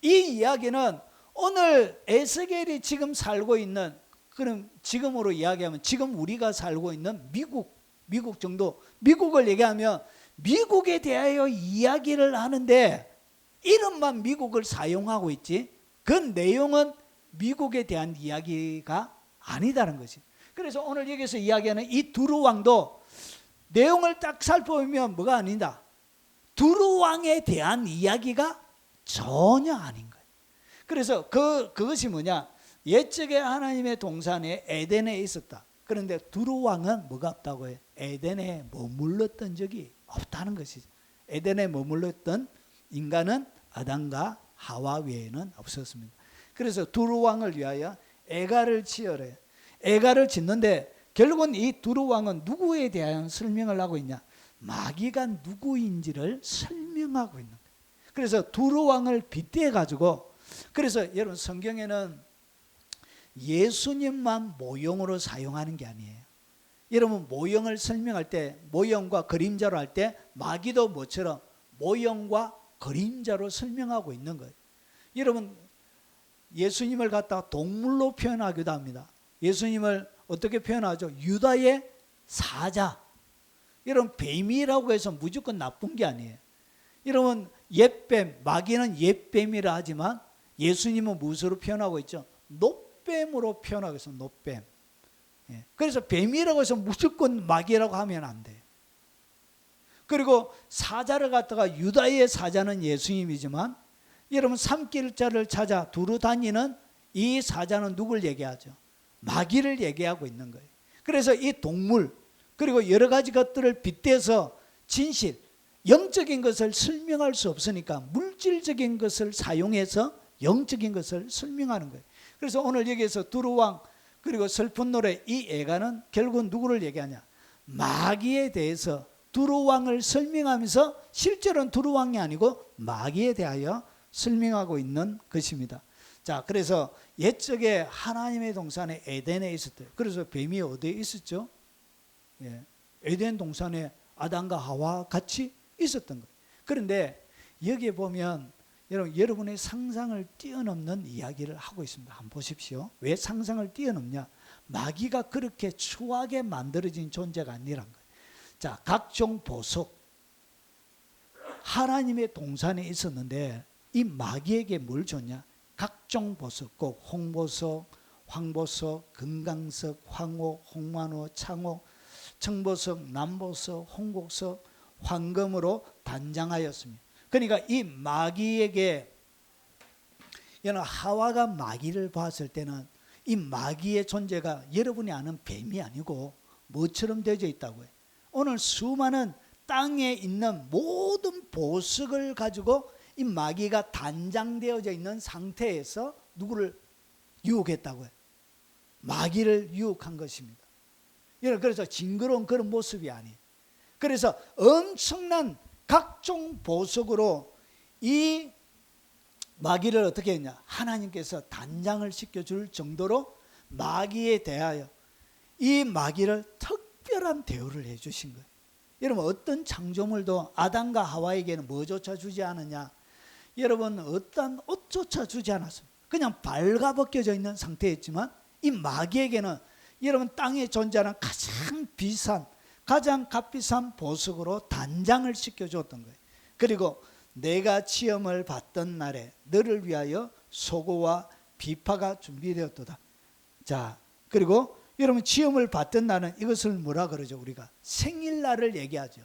이 이야기는 오늘 에스겔이 지금 살고 있는, 그럼 지금으로 이야기하면 지금 우리가 살고 있는 미국 정도, 미국을 얘기하면 미국에 대하여 이야기를 하는데 이름만 미국을 사용하고 있지 그 내용은 미국에 대한 이야기가 아니다는 것이. 그래서 오늘 여기서 이야기하는 이 두루 왕도 내용을 딱 살펴보면 뭐가 아니다. 두루 왕에 대한 이야기가 전혀 아닌 거예요. 그래서 그것이 뭐냐? 옛적에 하나님의 동산에 에덴에 있었다. 그런데 두루 왕은 뭐가 없다고 해요? 에덴에 머물렀던 적이 없다는 것이죠. 에덴에 머물렀던 인간은 아담과 하와 외에는 없었습니다. 그래서 두루 왕을 위하여 애가를 지어래. 애가를 짓는데 결국은 이 두루 왕은 누구에 대한 설명을 하고 있냐? 마귀가 누구인지를 설명하고 있는 거예요. 그래서 두루 왕을 빗대어 가지고, 그래서 여러분 성경에는 예수님만 모형으로 사용하는 게 아니에요. 여러분 모형을 설명할 때, 모형과 그림자로 할 때 마귀도 뭐처럼 모형과 그림자로 설명하고 있는 거예요. 여러분 예수님을 갖다가 동물로 표현하기도 합니다. 예수님을 어떻게 표현하죠? 유다의 사자. 여러분 뱀이라고 해서 무조건 나쁜 게 아니에요. 여러분 옛뱀, 마귀는 옛뱀이라 하지만 예수님은 무엇으로 표현하고 있죠? 노뱀으로 표현하고 있어요. 노뱀. 그래서 뱀이라고 해서 무조건 마귀라고 하면 안 돼요. 그리고 사자를 갖다가 유다의 사자는 예수님이지만 여러분 산길자를 찾아 두루 다니는 이 사자는 누굴 얘기하죠? 마귀를 얘기하고 있는 거예요. 그래서 이 동물 그리고 여러 가지 것들을 빗대서 진실, 영적인 것을 설명할 수 없으니까 물질적인 것을 사용해서 영적인 것을 설명하는 거예요. 그래서 오늘 여기에서 두루왕 그리고 슬픈 노래 이 애가는 결국은 누구를 얘기하냐? 마귀에 대해서 두루왕을 설명하면서 실제로는 두루왕이 아니고 마귀에 대하여 설명하고 있는 것입니다. 자, 그래서 옛적에 하나님의 동산에 에덴에 있었대요. 그래서 뱀이 어디에 있었죠? 예, 에덴 동산에 아담과 하와 같이 있었던 거예요. 그런데 여기에 보면 여러분의 상상을 뛰어넘는 이야기를 하고 있습니다. 한번 보십시오. 왜 상상을 뛰어넘냐? 마귀가 그렇게 추하게 만들어진 존재가 아니란 거예요. 자, 각종 보석 하나님의 동산에 있었는데 이 마귀에게 뭘 줬냐? 각종 보석, 꼭 홍보석, 황보석, 금강석, 황옥, 홍만호, 창옥, 청보석, 남보석, 홍곡석, 황금으로 단장하였습니다. 그러니까 이 마귀에게 하와가 마귀를 봤을 때는 이 마귀의 존재가 여러분이 아는 뱀이 아니고 뭐처럼 되어져 있다고요? 오늘 수많은 땅에 있는 모든 보석을 가지고 이 마귀가 단장되어져 있는 상태에서 누구를 유혹했다고요? 마귀를 유혹한 것입니다. 그래서 징그러운 그런 모습이 아니에요. 그래서 엄청난 각종 보석으로 이 마귀를 어떻게 했냐? 하나님께서 단장을 시켜줄 정도로 마귀에 대하여 이 마귀를 특별한 대우를 해주신 거예요. 여러분 어떤 창조물도 아담과 하와에게는 뭐조차 주지 않느냐? 여러분 어떤 옷조차 주지 않았습니다. 그냥 발가벗겨져 있는 상태였지만 이 마귀에게는 여러분 땅에 존재하는 가장 비싼 가장 값비싼 보석으로 단장을 시켜줬던 거예요. 그리고 내가 시험을 받던 날에 너를 위하여 소고와 비파가 준비되었도다. 자, 그리고 여러분 시험을 받던 날은 이것을 뭐라 그러죠? 우리가 생일날을 얘기하죠.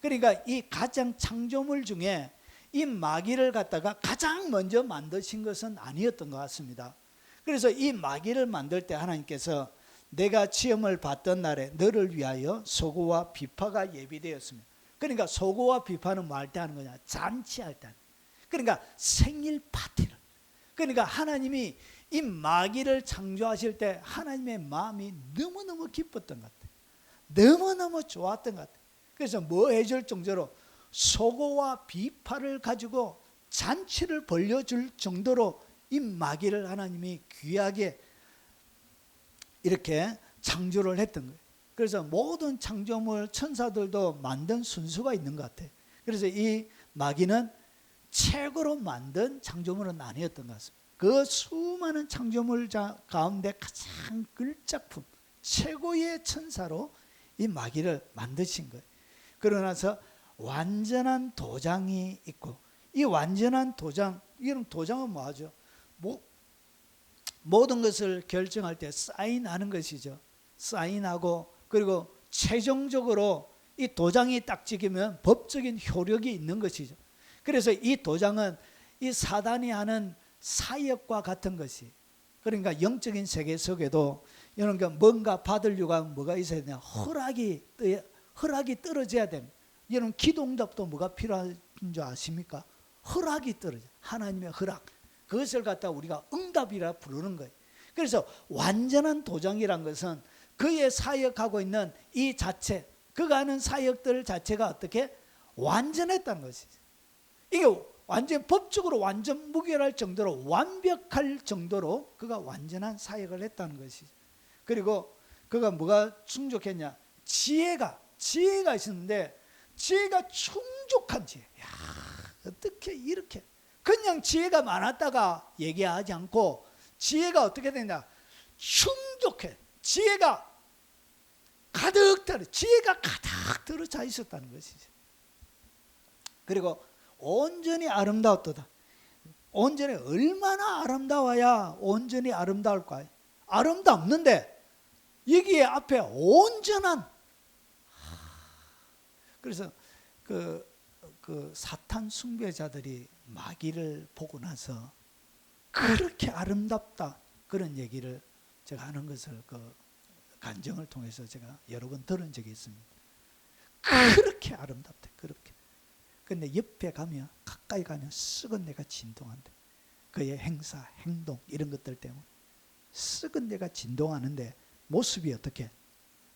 그러니까 이 가장 창조물 중에 이 마귀를 갖다가 가장 먼저 만드신 것은 아니었던 것 같습니다. 그래서 이 마귀를 만들 때 하나님께서 내가 시험을 받던 날에 너를 위하여 소고와 비파가 예비되었습니다. 그러니까 소고와 비파는 뭐 할 때 하는 거냐? 잔치할 때. 그러니까 생일 파티를. 그러니까 하나님이 이 마귀를 창조하실 때 하나님의 마음이 너무너무 기뻤던 것 같아요. 너무너무 좋았던 것 같아요. 그래서 뭐 해줄 정도로 소고와 비파를 가지고 잔치를 벌려줄 정도로 이 마귀를 하나님이 귀하게 이렇게 창조를 했던 거예요. 그래서 모든 창조물 천사들도 만든 순수가 있는 것 같아요. 그래서 이 마귀는 최고로 만든 창조물은 아니었던 것 같습니다. 그 수많은 창조물 가운데 가장 걸작품 최고의 천사로 이 마귀를 만드신 거예요. 그러고 나서 완전한 도장이 있고 이 완전한 도장, 이런 도장은 뭐 하죠? 모든 것을 결정할 때 사인하는 것이죠. 사인하고 그리고 최종적으로 이 도장이 딱 찍히면 법적인 효력이 있는 것이죠. 그래서 이 도장은 이 사단이 하는 사역과 같은 것이, 그러니까 영적인 세계 속에도 여러분 뭔가 받으려고 하면 뭐가 있어야 되냐? 허락이 떨어져야 됩니다. 여러분 기도응답도 뭐가 필요한 줄 아십니까? 허락이 떨어져. 하나님의 허락. 그것을 갖다 우리가 응답이라 부르는 거예요. 그래서 완전한 도장이란 것은 그의 사역하고 있는 이 자체, 그가 하는 사역들 자체가 어떻게 완전했다는 것이죠. 이게 완전 법적으로 완전 무결할 정도로 완벽할 정도로 그가 완전한 사역을 했다는 것이죠. 그리고 그가 뭐가 충족했냐? 지혜가 있었는데 지혜가 충족한 지혜. 야, 어떻게 이렇게 그냥 지혜가 많았다가 얘기하지 않고 지혜가 어떻게 되냐? 충족해. 지혜가 가득 들어차 있었다는 것이죠. 그리고 온전히 아름다웠도다. 온전히 얼마나 아름다워야 온전히 아름다울까요? 아름답는데 여기에 앞에 온전한. 그래서 그 사탄 숭배자들이 마귀를 보고 나서 그렇게 아름답다 그런 얘기를 제가 하는 것을 그 간증을 통해서 제가 여러 번 들은 적이 있습니다. 그렇게 아름답대. 그렇게. 근데 옆에 가면 가까이 가면 썩은 내가 진동한대. 그의 행사, 행동 이런 것들 때문에 썩은 데가 진동하는데 모습이 어떻게?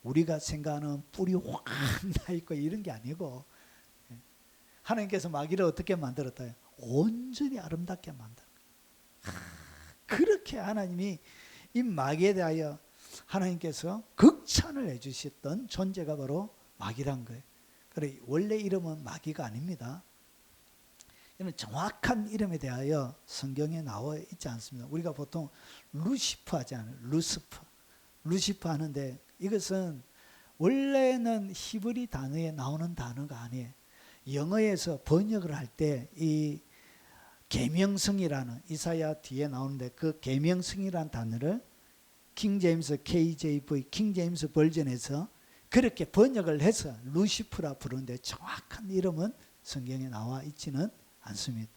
우리가 생각하는 뿔이 확 나 있고 이런 게 아니고 하나님께서 마귀를 어떻게 만들었다? 온전히 아름답게 만들었다. 그렇게 하나님이 이 마귀에 대하여 하나님께서 극찬을 해주셨던 존재가 바로 마귀란 거예요. 그래 원래 이름은 마귀가 아닙니다. 이는 정확한 이름에 대하여 성경에 나와 있지 않습니다. 우리가 보통 루시퍼 하지 않아요. 루시퍼 하는데 이것은 원래는 히브리 단어에 나오는 단어가 아니에요. 영어에서 번역을 할 때 이 계명성이라는 이사야 뒤에 나오는데 그 계명성이라는 단어를 킹제임스 KJV 킹제임스 버전에서 그렇게 번역을 해서 루시프라 부르는데 정확한 이름은 성경에 나와 있지는 않습니다.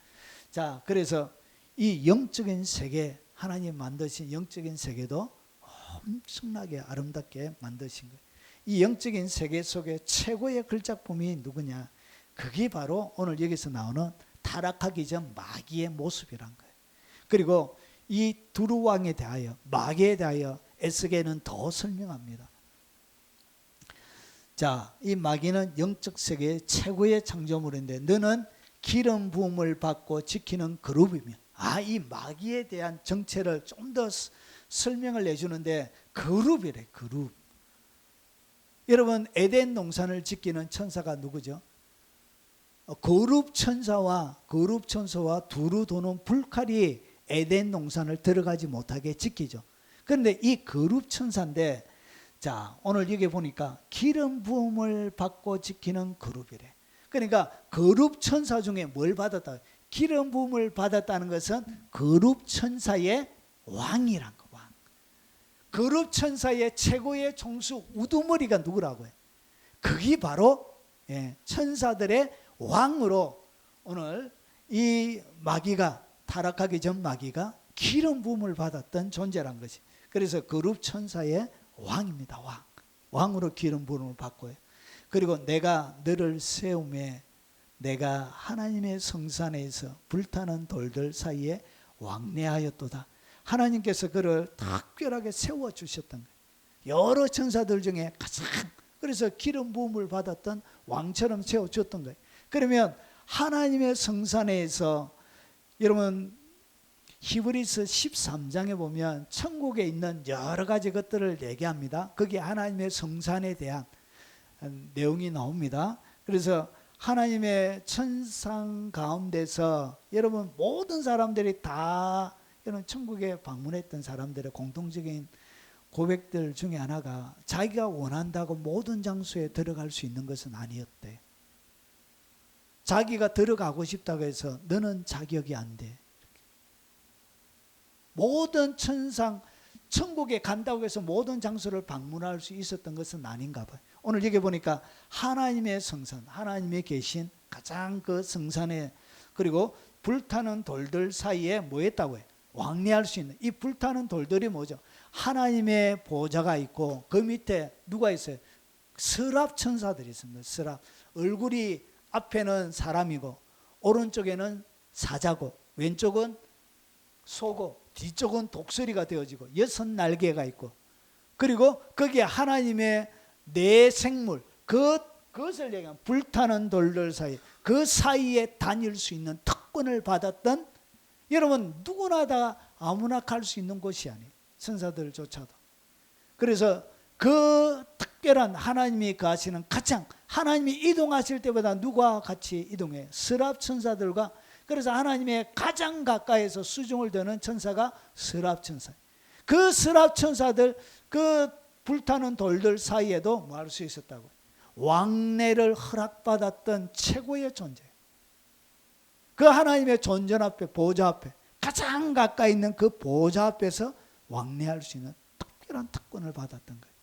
자, 그래서 이 영적인 세계 하나님 만드신 영적인 세계도 엄청나게 아름답게 만드신 거예요. 이 영적인 세계 속에 최고의 걸작품이 누구냐? 그게 바로 오늘 여기서 나오는 타락하기 전 마귀의 모습이란 거예요. 그리고 이 두루 왕에 대하여 마귀에 대하여 에스겔은 더 설명합니다. 자, 이 마귀는 영적 세계의 최고의 창조물인데 너는 기름 부음을 받고 지키는 그룹이며 이 마귀에 대한 정체를 좀 더 설명을 해주는데 그룹이래. 그룹. 여러분 에덴 동산을 지키는 천사가 누구죠? 거룹 천사와 두루 도는 불칼이 에덴 동산을 들어가지 못하게 지키죠. 그런데 이 거룹 천사인데 자 오늘 여기 보니까 기름 부음을 받고 지키는 그룹이래. 그러니까 거룹 천사 중에 뭘 받았다? 기름 부음을 받았다는 것은 거룹 천사의 왕이란 거. 왕. 거룹 천사의 최고의 총수 우두머리가 누구라고요? 그게 바로 천사들의 왕으로 오늘 이 마귀가 타락하기 전 마귀가 기름 부음을 받았던 존재란 것이. 그래서 거룹 천사의 왕입니다. 왕으로 기름 부음을 받고요. 그리고 내가 너를 세우매 내가 하나님의 성산에서 불타는 돌들 사이에 왕래하였도다. 하나님께서 그를 특별하게 세워주셨던 거예요. 여러 천사들 중에 가장 그래서 기름 부음을 받았던 왕처럼 세워줬던 거예요. 그러면 하나님의 성산에서 여러분 히브리서 13장에 보면 천국에 있는 여러 가지 것들을 얘기합니다. 거기에 하나님의 성산에 대한 내용이 나옵니다. 그래서 하나님의 천상 가운데서 여러분 모든 사람들이 다 여러분 천국에 방문했던 사람들의 공통적인 고백들 중에 하나가 자기가 원한다고 모든 장소에 들어갈 수 있는 것은 아니었대. 자기가 들어가고 싶다고 해서 너는 자격이 안 돼. 모든 천국에 간다고 해서 모든 장소를 방문할 수 있었던 것은 아닌가 봐요. 오늘 여기 보니까 하나님의 성산, 하나님이 계신 가장 그 성산에 그리고 불타는 돌들 사이에 뭐 했다고 해요? 왕래할 수 있는 이 불타는 돌들이 뭐죠? 하나님의 보좌가 있고 그 밑에 누가 있어요? 서랍 천사들이 있습니다. 서랍. 얼굴이 앞에는 사람이고 오른쪽에는 사자고 왼쪽은 소고 뒤쪽은 독수리가 되어지고 6날개가 있고 그리고 거기에 하나님의 네 생물 그것을 얘기하면 불타는 돌들 사이 그 사이에 다닐 수 있는 특권을 받았던 여러분 누구나 다 아무나 갈 수 있는 곳이 아니에요. 천사들조차도. 그래서 그 특별한 하나님이 가시는 가장 하나님이 이동하실 때보다 누가 같이 이동해? 서랍 천사들과. 그래서 하나님의 가장 가까이에서 수중을 드는 천사가 서랍 천사. 그 서랍 천사들 그 불타는 돌들 사이에도 뭐 할 수 있었다고? 왕래를 허락받았던 최고의 존재. 그 하나님의 존전 앞에 보좌 앞에 가장 가까이 있는 그 보좌 앞에서 왕래할 수 있는 특별한 특권을 받았던 거예요.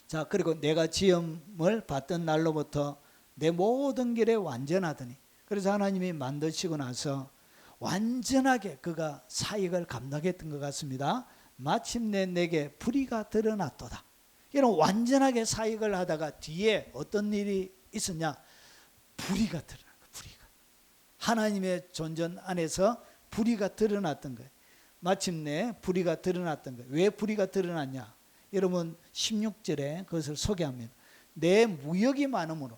자, 그리고 내가 지음을 받던 날로부터 내 모든 길에 완전하더니 그래서 하나님이 만드시고 나서 완전하게 그가 사역을 감당했던 것 같습니다. 마침내 내게 불의가 드러났도다. 이런 완전하게 사역을 하다가 뒤에 어떤 일이 있었냐? 불의가 드러난 거예요. 불의가. 하나님의 존전 안에서 불의가 드러났던 거예요. 마침내 불의가 드러났던 거예요. 왜 불의가 드러났냐? 여러분 16절에 그것을 소개합니다. 내 무역이 많음으로.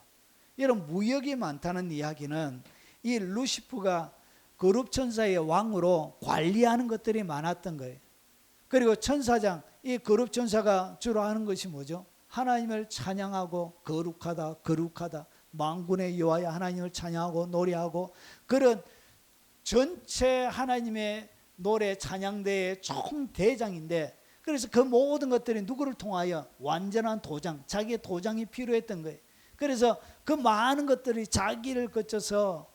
여러분 무역이 많다는 이야기는 이 루시프가 거룩 천사의 왕으로 관리하는 것들이 많았던 거예요. 그리고 천사장, 이 거룩 천사가 주로 하는 것이 뭐죠? 하나님을 찬양하고 거룩하다 거룩하다 만군의 여호와야 하나님을 찬양하고 노래하고 그런 전체 하나님의 노래 찬양대의 총대장인데, 그래서 그 모든 것들이 누구를 통하여? 완전한 도장, 자기의 도장이 필요했던 거예요. 그래서 그 많은 것들이 자기를 거쳐서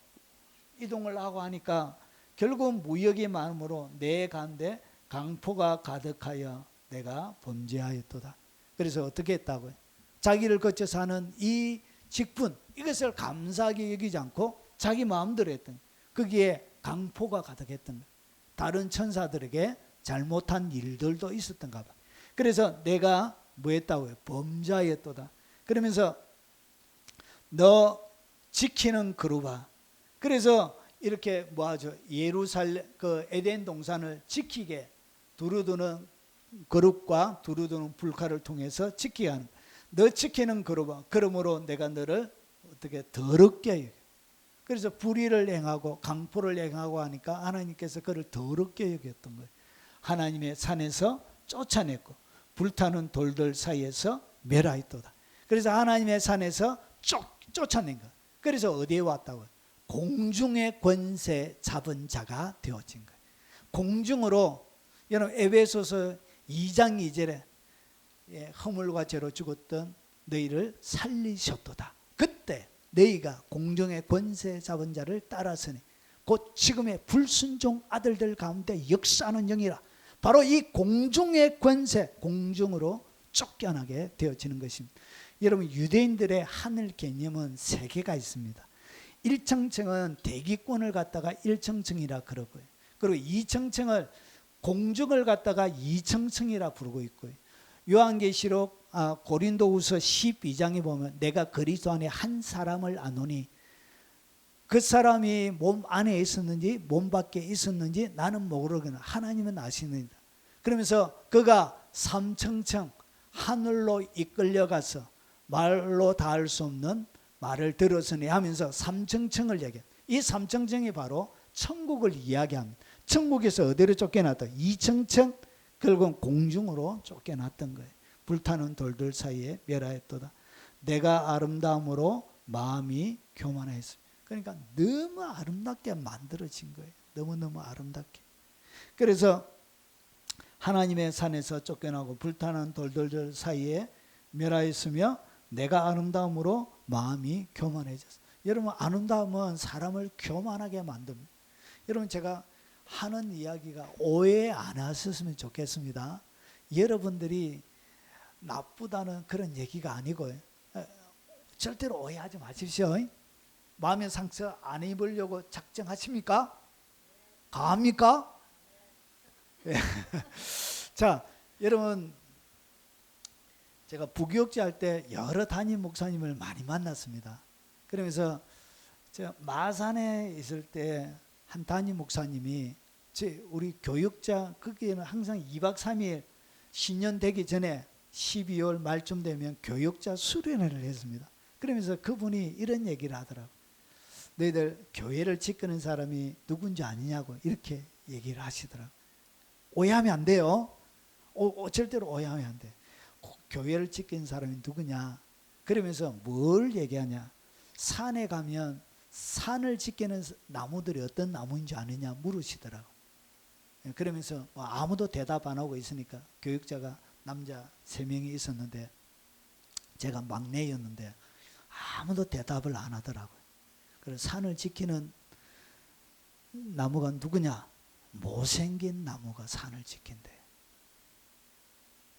이동을 하고 하니까 결국 무역이 많음으로 내 가운데 강포가 가득하여 내가 범죄하였도다. 그래서 어떻게 했다고요? 자기를 거쳐서 하는 이 직분, 이것을 감사하게 여기지 않고 자기 마음대로 했던, 거기에 강포가 가득했던 거예요. 다른 천사들에게 잘못한 일들도 있었던가 봐. 그래서 내가 뭐 했다고요? 범죄하였도다. 그러면서 너 지키는 그루바. 그래서 이렇게 뭐하죠? 예루살렘 그 에덴 동산을 지키게 두루두는 그룹과 두루두는 불칼을 통해서 지키게 하는, 너 지키는 그루바. 그러므로 내가 너를 어떻게 더럽게 여겨. 그래서 불의를 행하고 강포를 행하고 하니까 하나님께서 그를 더럽게 여겼던 거예요. 하나님의 산에서 쫓아냈고 불타는 돌들 사이에서 멸하였도다. 그래서 하나님의 산에서 쫓아낸 거예요. 그래서 어디에 왔다고요? 공중의 권세 잡은 자가 되어진 거예요. 공중으로, 여러분 에베소서 2장 2절에 허물과 죄로 죽었던 너희를 살리셨도다. 그때 너희가 공중의 권세 잡은 자를 따라서니 곧 지금의 불순종 아들들 가운데 역사하는 영이라. 바로 이 공중의 권세, 공중으로 쫓겨나게 되어지는 것입니다. 여러분 유대인들의 하늘 개념은 세 개가 있습니다. 1청층은 대기권을 갖다가 1청층이라 그러고요. 그리고 2청층을 공중을 갖다가 2청층이라 부르고 있고요. 요한계시록 고린도후서 12장에 보면 내가 그리스도 안에 한 사람을 아노니 그 사람이 몸 안에 있었는지 몸 밖에 있었는지 나는 모르거나 하나님은 아시느니라. 그러면서 그가 3청층 하늘로 이끌려가서 말로 닿을 수 없는 말을 들었으니 하면서 3청층을 얘기해요. 이 3청층이 바로 천국을 이야기합니다. 천국에서 어디로 쫓겨났다? 2청층, 결국 공중으로 쫓겨났던 거예요. 불타는 돌들 사이에 멸하였도다. 내가 아름다움으로 마음이 교만하였습니다. 그러니까 너무 아름답게 만들어진 거예요. 너무너무 아름답게. 그래서 하나님의 산에서 쫓겨나고 불타는 돌들 사이에 멸하였으며 내가 아름다움으로 마음이 교만해졌어요. 여러분 아름다움은 사람을 교만하게 만듭니다. 여러분 제가 하는 이야기가 오해 안 하셨으면 좋겠습니다. 여러분들이 나쁘다는 그런 얘기가 아니고요. 절대로 오해하지 마십시오. 마음의 상처 안 입으려고 작정하십니까? 가합니까? 자, 여러분 제가 부교육제 할 때 여러 담임 목사님을 많이 만났습니다. 그러면서 제가 마산에 있을 때 한 담임 목사님이 우리 교육자 거기에는 항상 2박 3일 신년 되기 전에 12월 말쯤 되면 교육자 수련회를 했습니다. 그러면서 그분이 이런 얘기를 하더라고요. 너희들 교회를 지키는 사람이 누군지 아니냐고 이렇게 얘기를 하시더라고요. 오해하면 안 돼요. 절대로 오해하면 안 돼. 교회를 지키는 사람이 누구냐? 그러면서 뭘 얘기하냐? 산에 가면 산을 지키는 나무들이 어떤 나무인지 아느냐 물으시더라고요. 그러면서 아무도 대답 안 하고 있으니까 교육자가 남자 3명이 있었는데 제가 막내였는데 아무도 대답을 안 하더라고요. 그래서 산을 지키는 나무가 누구냐? 못생긴 나무가 산을 지킨대.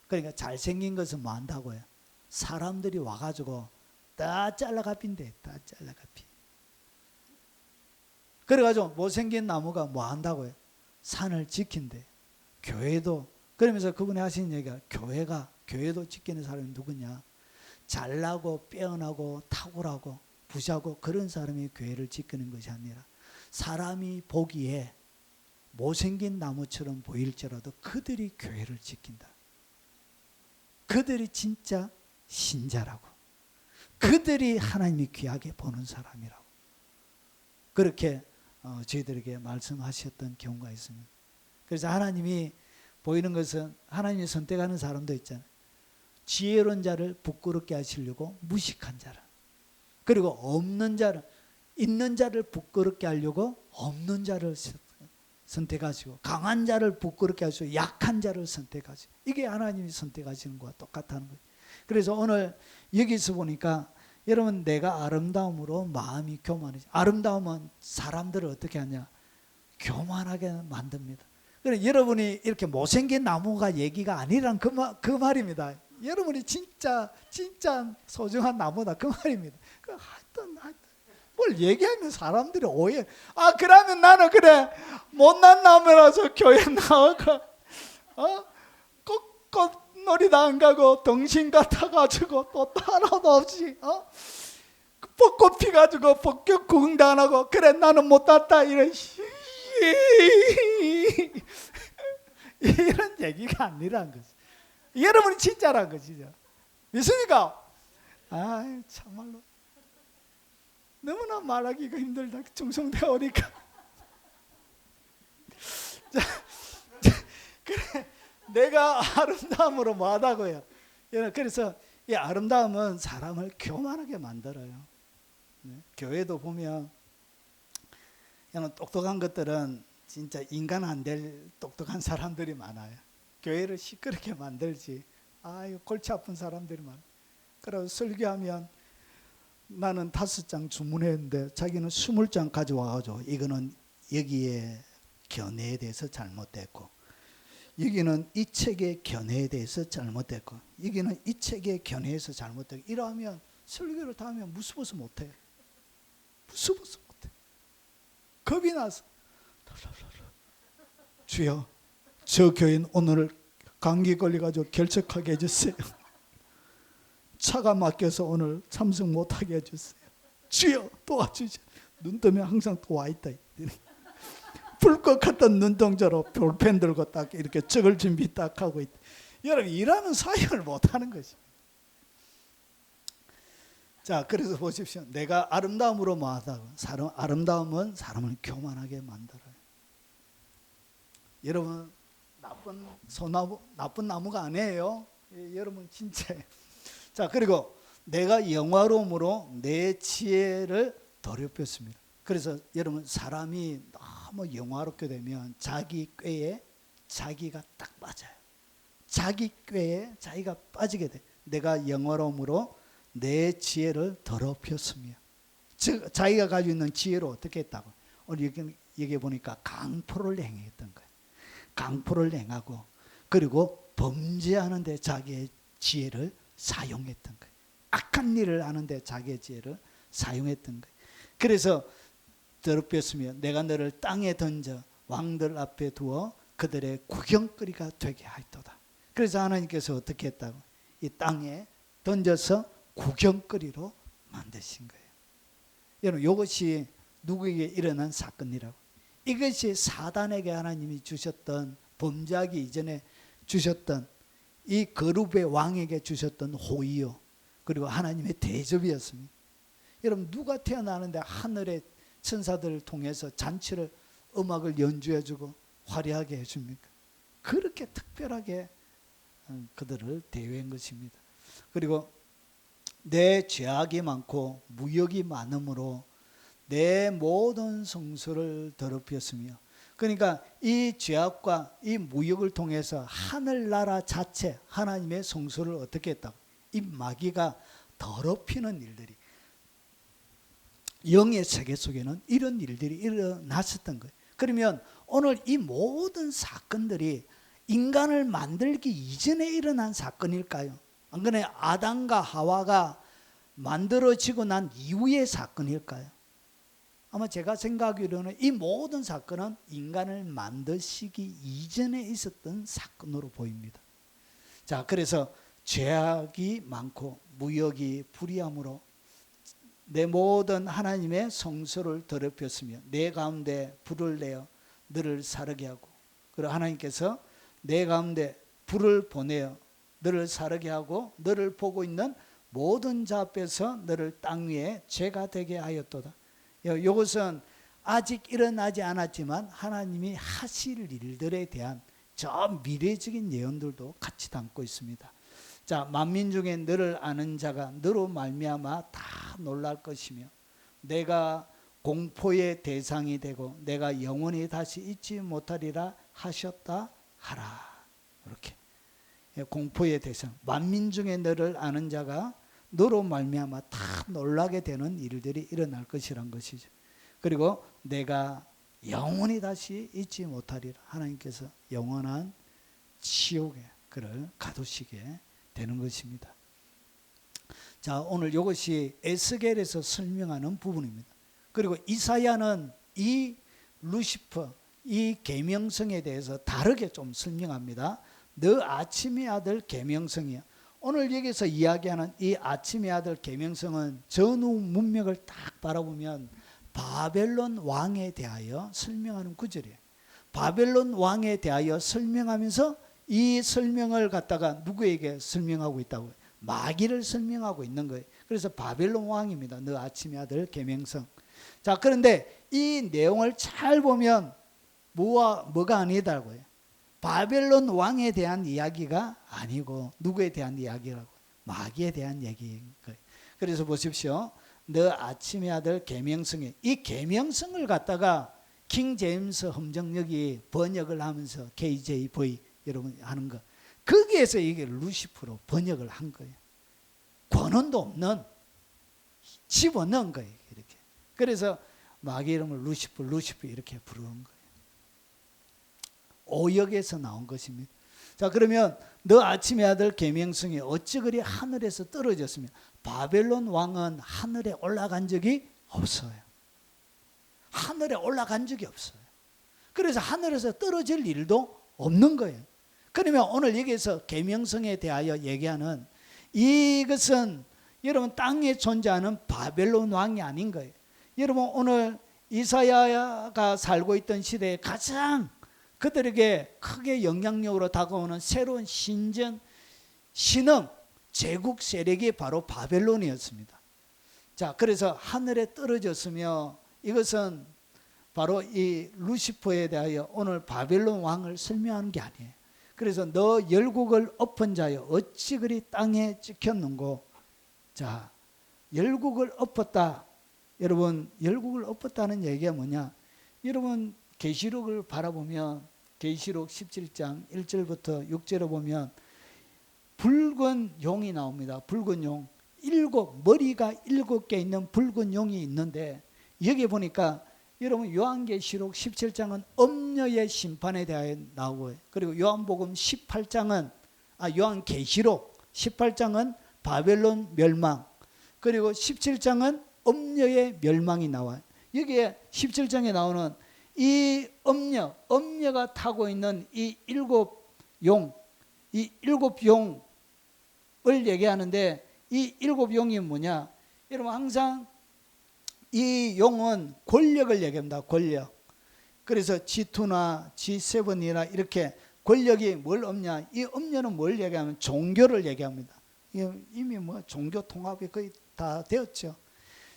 그러니까 잘생긴 것은 뭐 한다고요? 사람들이 와가지고 다 잘라가핀대. 다 잘라가피. 그래가지고 못생긴 나무가 뭐 한다고요? 산을 지킨대. 교회도. 그러면서 그분이 하시는 얘기가 교회도 지키는 사람이 누구냐? 잘나고 빼어나고 탁월하고 부자고 그런 사람이 교회를 지키는 것이 아니라 사람이 보기에 못생긴 나무처럼 보일지라도 그들이 교회를 지킨다. 그들이 진짜 신자라고. 그들이 하나님이 귀하게 보는 사람이라고. 그렇게 저희들에게 말씀하셨던 경우가 있습니다. 그래서 하나님이 보이는 것은 하나님이 선택하는 사람도 있잖아요. 지혜로운 자를 부끄럽게 하시려고 무식한 자를, 그리고 없는 자를, 있는 자를 부끄럽게 하려고 없는 자를 선택하시고, 강한 자를 부끄럽게 하시고 약한 자를 선택하시고, 이게 하나님이 선택하시는 것과 똑같다는 거예요. 그래서 오늘 여기서 보니까 여러분, 내가 아름다움으로 마음이 교만해져. 아름다움은 사람들을 어떻게 하냐? 교만하게 만듭니다. 그래서 여러분이 이렇게 못생긴 나무가 얘기가 아니란 그 말입니다. 여러분이 진짜 소중한 나무다, 그 말입니다. 하여튼 뭘 얘기하면 사람들이 오해. 그러면 나는 그래 못난 나무라서 교회 나오고 꽃놀이도 안 가고 덩신 같아가지고 또 하나도 없이 벚꽃 피가지고 벚꽃 구경도 안 하고, 그래 나는 못 땄다, 이런 얘기가 아니란 거지. 여러분이 진짜란 것이죠. 믿습니까? 참말로 너무나 말하기가 힘들다, 중성되어 오니까. 그래, 내가 아름다움으로 뭐하다고요? 그래서 이 아름다움은 사람을 교만하게 만들어요. 교회도 보면 똑똑한 것들은 진짜 인간 안 될 똑똑한 사람들이 많아요. 교회를 시끄럽게 만들지. 골치 아픈 사람들이 많아요. 그래서 설교하면 나는 5장 주문했는데 자기는 20장 가져와가지고, 이거는 여기에 견해에 대해서 잘못됐고, 여기는 이 책의 견해에 대해서 잘못됐고, 여기는 이 책의 견해에서 잘못됐고, 이러면 설교를 다 하면 무서워서 못해. 무서워서 못해. 겁이 나서, 주여, 저 교인 오늘 감기 걸려가지고 결석하게 해주세요. 차가 막혀서 오늘 참석 못하게 해주세요. 주여 도와주세요. 눈 뜨면 항상 또 와있다. 불꽃 같은 눈동자로 볼펜 들고 딱 이렇게 적을 준비 딱 하고 있다. 여러분, 일하면 사역을 못하는 것입니다. 자, 그래서 보십시오. 내가 아름다움으로 뭐하다고? 아름다움은 사람을 교만하게 만들어요. 여러분, 나쁜 나무가 아니에요. 여러분 진짜. 자, 그리고 내가 영화로움으로 내 지혜를 더럽혔습니다. 그래서 여러분, 사람이 너무 영화롭게 되면 자기 꾀에 자기가 딱 빠져요. 자기 꾀에 자기가 빠지게 돼. 내가 영화로움으로 내 지혜를 더럽혔으며, 즉 자기가 가지고 있는 지혜를 어떻게 했다고? 오늘 여기 보니까 강포를 행했던 거예요. 강포를 행하고, 그리고 범죄하는 데 자기의 지혜를 사용했던 거예요. 악한 일을 하는데 자기의 지혜를 사용했던 거예요. 그래서 더럽혔으며 내가 너를 땅에 던져 왕들 앞에 두어 그들의 구경거리가 되게 하였도다. 그래서 하나님께서 어떻게 했다고? 이 땅에 던져서 구경거리로 만드신 거예요. 여러분, 이것이 누구에게 일어난 사건이라고? 이것이 사단에게 하나님이 주셨던, 범죄하기 이전에 주셨던, 이 거룩의 왕에게 주셨던 호의요, 그리고 하나님의 대접이었습니다. 여러분, 누가 태어나는데 하늘의 천사들을 통해서 잔치를, 음악을 연주해주고 화려하게 해줍니까? 그렇게 특별하게 그들을 대우한 것입니다. 그리고 내 죄악이 많고 무역이 많음으로 내 모든 성소를 더럽혔으며, 그러니까 이 죄악과 이 무역을 통해서 하늘나라 자체, 하나님의 성소를 어떻게 했다고? 이 마귀가 더럽히는 일들이, 영의 세계 속에는 이런 일들이 일어났었던 거예요. 그러면 오늘 이 모든 사건들이 인간을 만들기 이전에 일어난 사건일까요? 안 그래 아담과 하와가 만들어지고 난 이후의 사건일까요? 아마 제가 생각하기로는 이 모든 사건은 인간을 만드시기 이전에 있었던 사건으로 보입니다. 자, 그래서 죄악이 많고 무역이 불의함으로 내 모든 하나님의 성소를 더럽혔으며 내 가운데 불을 내어 너를 사르게 하고, 그리고 하나님께서 내 가운데 불을 보내어 너를 사르게 하고 너를 보고 있는 모든 자 앞에서 너를 땅 위에 죄가 되게 하였도다. 이것은 아직 일어나지 않았지만 하나님이 하실 일들에 대한 저 미래적인 예언들도 같이 담고 있습니다. 자, 만민 중에 너를 아는 자가 너로 말미암아 다 놀랄 것이며 내가 공포의 대상이 되고 내가 영원히 다시 잊지 못하리라 하셨다 하라. 이렇게 공포의 대상, 만민 중에 너를 아는 자가 너로 말미암아 다 놀라게 되는 일들이 일어날 것이란 것이죠. 그리고 내가 영원히 다시 잊지 못하리라. 하나님께서 영원한 지옥에 그를 가두시게 되는 것입니다. 자, 오늘 이것이 에스겔에서 설명하는 부분입니다. 그리고 이사야는 이 루시퍼, 이 계명성에 대해서 다르게 좀 설명합니다. 너 아침의 아들 계명성이야. 오늘 여기서 이야기하는 이 아침의 아들 계명성은 전후 문명을 딱 바라보면 바벨론 왕에 대하여 설명하는 구절이에요. 바벨론 왕에 대하여 설명하면서 이 설명을 갖다가 누구에게 설명하고 있다고요? 마귀를 설명하고 있는 거예요. 그래서 바벨론 왕입니다. 너 아침의 아들 계명성. 자, 그런데 이 내용을 잘 보면 뭐가 아니다고요? 바벨론 왕에 대한 이야기가 아니고 누구에 대한 이야기라고? 마귀에 대한 얘기인 거예요. 그래서 보십시오. 너 아침의 아들 계명성에, 이 계명성을 갖다가 킹 제임스 함정역이 번역을 하면서 KJV 여러분 하는 거, 거기에서 이게 루시프로 번역을 한 거예요. 권한도 없는 집어넣은 거예요. 이렇게. 그래서 마귀 이름을 루시프 이렇게 부르는 거예요. 오역에서 나온 것입니다. 자, 그러면 너 아침의 아들 계명성이 어찌 그리 하늘에서 떨어졌으며, 바벨론 왕은 하늘에 올라간 적이 없어요. 하늘에 올라간 적이 없어요. 그래서 하늘에서 떨어질 일도 없는 거예요. 그러면 오늘 여기서 계명성에 대하여 얘기하는 이것은 여러분 땅에 존재하는 바벨론 왕이 아닌 거예요. 여러분 오늘 이사야가 살고 있던 시대에 가장 그들에게 크게 영향력으로 다가오는 새로운 신전, 신흥, 제국 세력이 바로 바벨론이었습니다. 자, 그래서 하늘에 떨어졌으며 이것은 바로 이 루시퍼에 대하여 오늘 바벨론 왕을 설명하는 게 아니에요. 그래서 너 열국을 엎은 자여 어찌 그리 땅에 찍혔는고. 자, 열국을 엎었다. 여러분 열국을 엎었다는 얘기가 뭐냐? 여러분 계시록을 바라보면 계시록 17장 1절부터 6절에 보면 붉은 용이 나옵니다. 붉은 용. 머리가 7개 있는 붉은 용이 있는데 여기 보니까 여러분 요한계시록 17장은 엄녀의 심판에 대하여 나오고요. 그리고 요한복음 18장은 요한계시록 18장은 바벨론 멸망, 그리고 17장은 엄녀의 멸망이 나와요. 여기에 17장에 나오는 이 엄녀가 타고 있는 이 7용, 이 7용을 얘기하는데 이 7용이 뭐냐? 여러분 항상 이 용은 권력을 얘기합니다. 권력. 그래서 G2나 G7이나 이렇게 권력이 뭘 없냐? 이 엄녀는 뭘 얘기하면 종교를 얘기합니다. 이미 뭐 종교 통합이 거의 다 되었죠.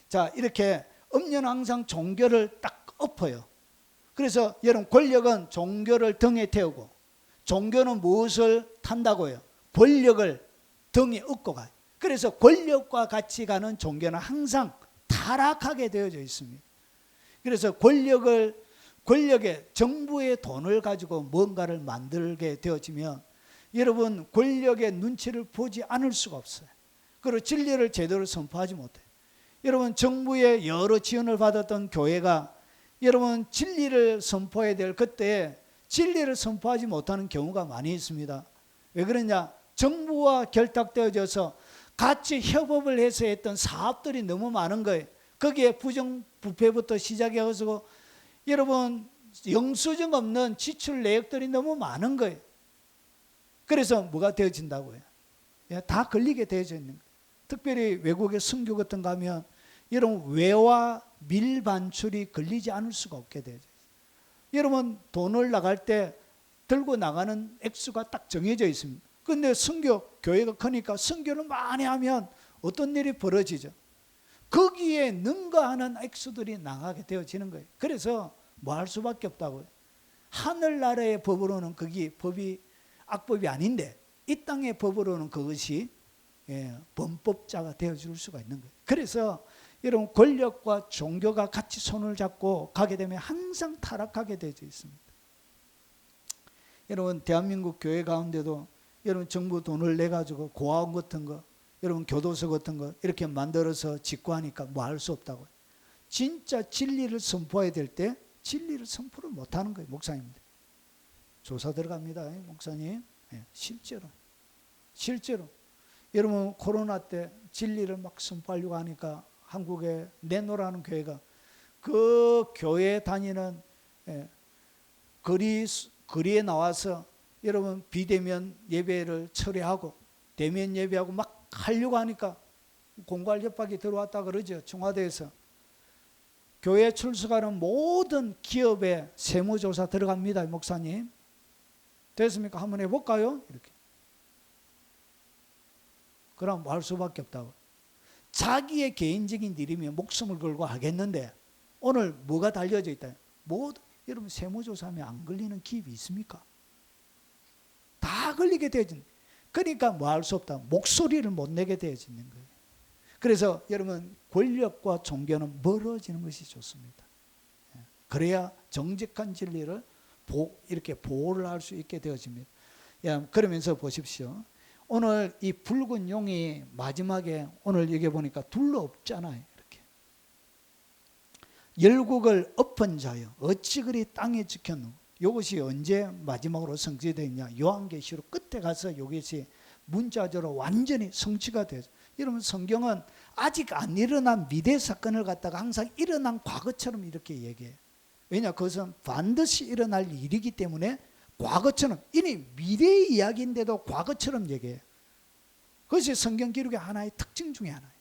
자, 이렇게 엄녀는 항상 종교를 딱 엎어요. 그래서 여러분 권력은 종교를 등에 태우고 종교는 무엇을 탄다고요? 권력을 등에 업고 가요. 그래서 권력과 같이 가는 종교는 항상 타락하게 되어져 있습니다. 그래서 권력의 정부의 돈을 가지고 뭔가를 만들게 되어지면 여러분 권력의 눈치를 보지 않을 수가 없어요. 그리고 진리를 제대로 선포하지 못해요. 여러분 정부의 여러 지원을 받았던 교회가 여러분 진리를 선포해야 될 그때 진리를 선포하지 못하는 경우가 많이 있습니다. 왜 그러냐? 정부와 결탁되어져서 같이 협업을 해서 했던 사업들이 너무 많은 거예요. 거기에 부정부패부터 시작해서 여러분 영수증 없는 지출 내역들이 너무 많은 거예요. 그래서 뭐가 되어진다고요? 다 걸리게 되어져 있는 거예요. 특별히 외국의 선교 같은 거 가면 여러분 외화 밀반출이 걸리지 않을 수가 없게 되어져 있어요. 여러분 돈을 나갈 때 들고 나가는 액수가 딱 정해져 있습니다. 그런데 선교, 교회가 크니까 선교를 많이 하면 어떤 일이 벌어지죠? 거기에 능가하는 액수들이 나가게 되어지는 거예요. 그래서 뭐 할 수밖에 없다고요. 하늘나라의 법으로는 그게 법이 악법이 아닌데 이 땅의 법으로는 그것이 범법자가 되어줄 수가 있는 거예요. 그래서 여러분 권력과 종교가 같이 손을 잡고 가게 되면 항상 타락하게 되어 있습니다. 여러분 대한민국 교회 가운데도 여러분 정부 돈을 내 가지고 고아원 같은 거, 여러분 교도소 같은 거 이렇게 만들어서 짓고 하니까 뭐 할 수 없다고요. 진짜 진리를 선포해야 될 때 진리를 선포를 못하는 거예요. 목사님들 조사 들어갑니다. 목사님 실제로 여러분 코로나 때 진리를 막 선포하려고 하니까 한국에 내노라는 교회가 그 교회 다니는 거리에 나와서 여러분 비대면 예배를 철회하고 대면 예배하고 막 하려고 하니까 공갈 협박이 들어왔다 그러죠. 청와대에서. 교회 출석하는 모든 기업에 세무조사 들어갑니다. 목사님 됐습니까? 한번 해볼까요? 이렇게. 그럼 뭐 할 수밖에 없다고. 자기의 개인적인 일이면 목숨을 걸고 하겠는데 오늘 뭐가 달려져 있다? 여러분 세무조사하면 안 걸리는 기업이 있습니까? 다 걸리게 되어진. 그러니까 뭐 할 수 없다. 목소리를 못 내게 되어지는 거예요. 그래서 여러분 권력과 종교는 멀어지는 것이 좋습니다. 그래야 정직한 진리를 이렇게 보호를 할 수 있게 되어집니다. 그러면서 보십시오. 오늘 이 붉은 용이 마지막에 오늘 여기 보니까 둘러 없잖아요. 이렇게 열국을 엎은 자여 어찌 그리 땅에 지켰노. 이것이 언제 마지막으로 성취되어 있냐. 요한계시록 끝에 가서 이것이 문자적으로 완전히 성취가 되죠. 여러분 성경은 아직 안 일어난 미래 사건을 갖다가 항상 일어난 과거처럼 이렇게 얘기해요. 왜냐 그것은 반드시 일어날 일이기 때문에 과거처럼 이미 미래의 이야기인데도 과거처럼 얘기해요. 그것이 성경 기록의 하나의 특징 중에 하나예요.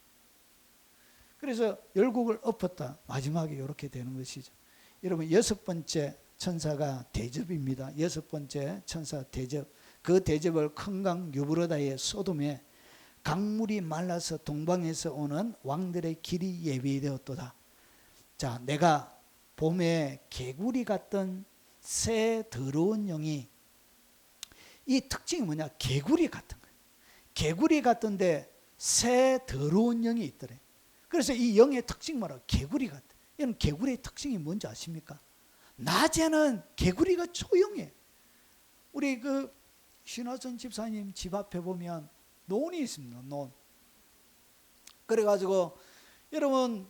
그래서 열국을 엎었다. 마지막에 이렇게 되는 것이죠. 여러분 여섯 번째 천사가 대접입니다. 여섯 번째 천사 대접. 그 대접을 큰 강 유브라다의 소돔에 강물이 말라서 동방에서 오는 왕들의 길이 예비되었도다. 자, 내가 봄에 개구리 같던 새 더러운 영이, 이 특징이 뭐냐? 개구리 같은 거예요. 개구리 같던데 새 더러운 영이 있더래. 그래서 이 영의 특징이 뭐라고? 개구리 같아. 이런 개구리의 특징이 뭔지 아십니까? 낮에는 개구리가 조용해. 우리 그 신화선 집사님 집 앞에 보면 논이 있습니다. 논. 그래가지고 여러분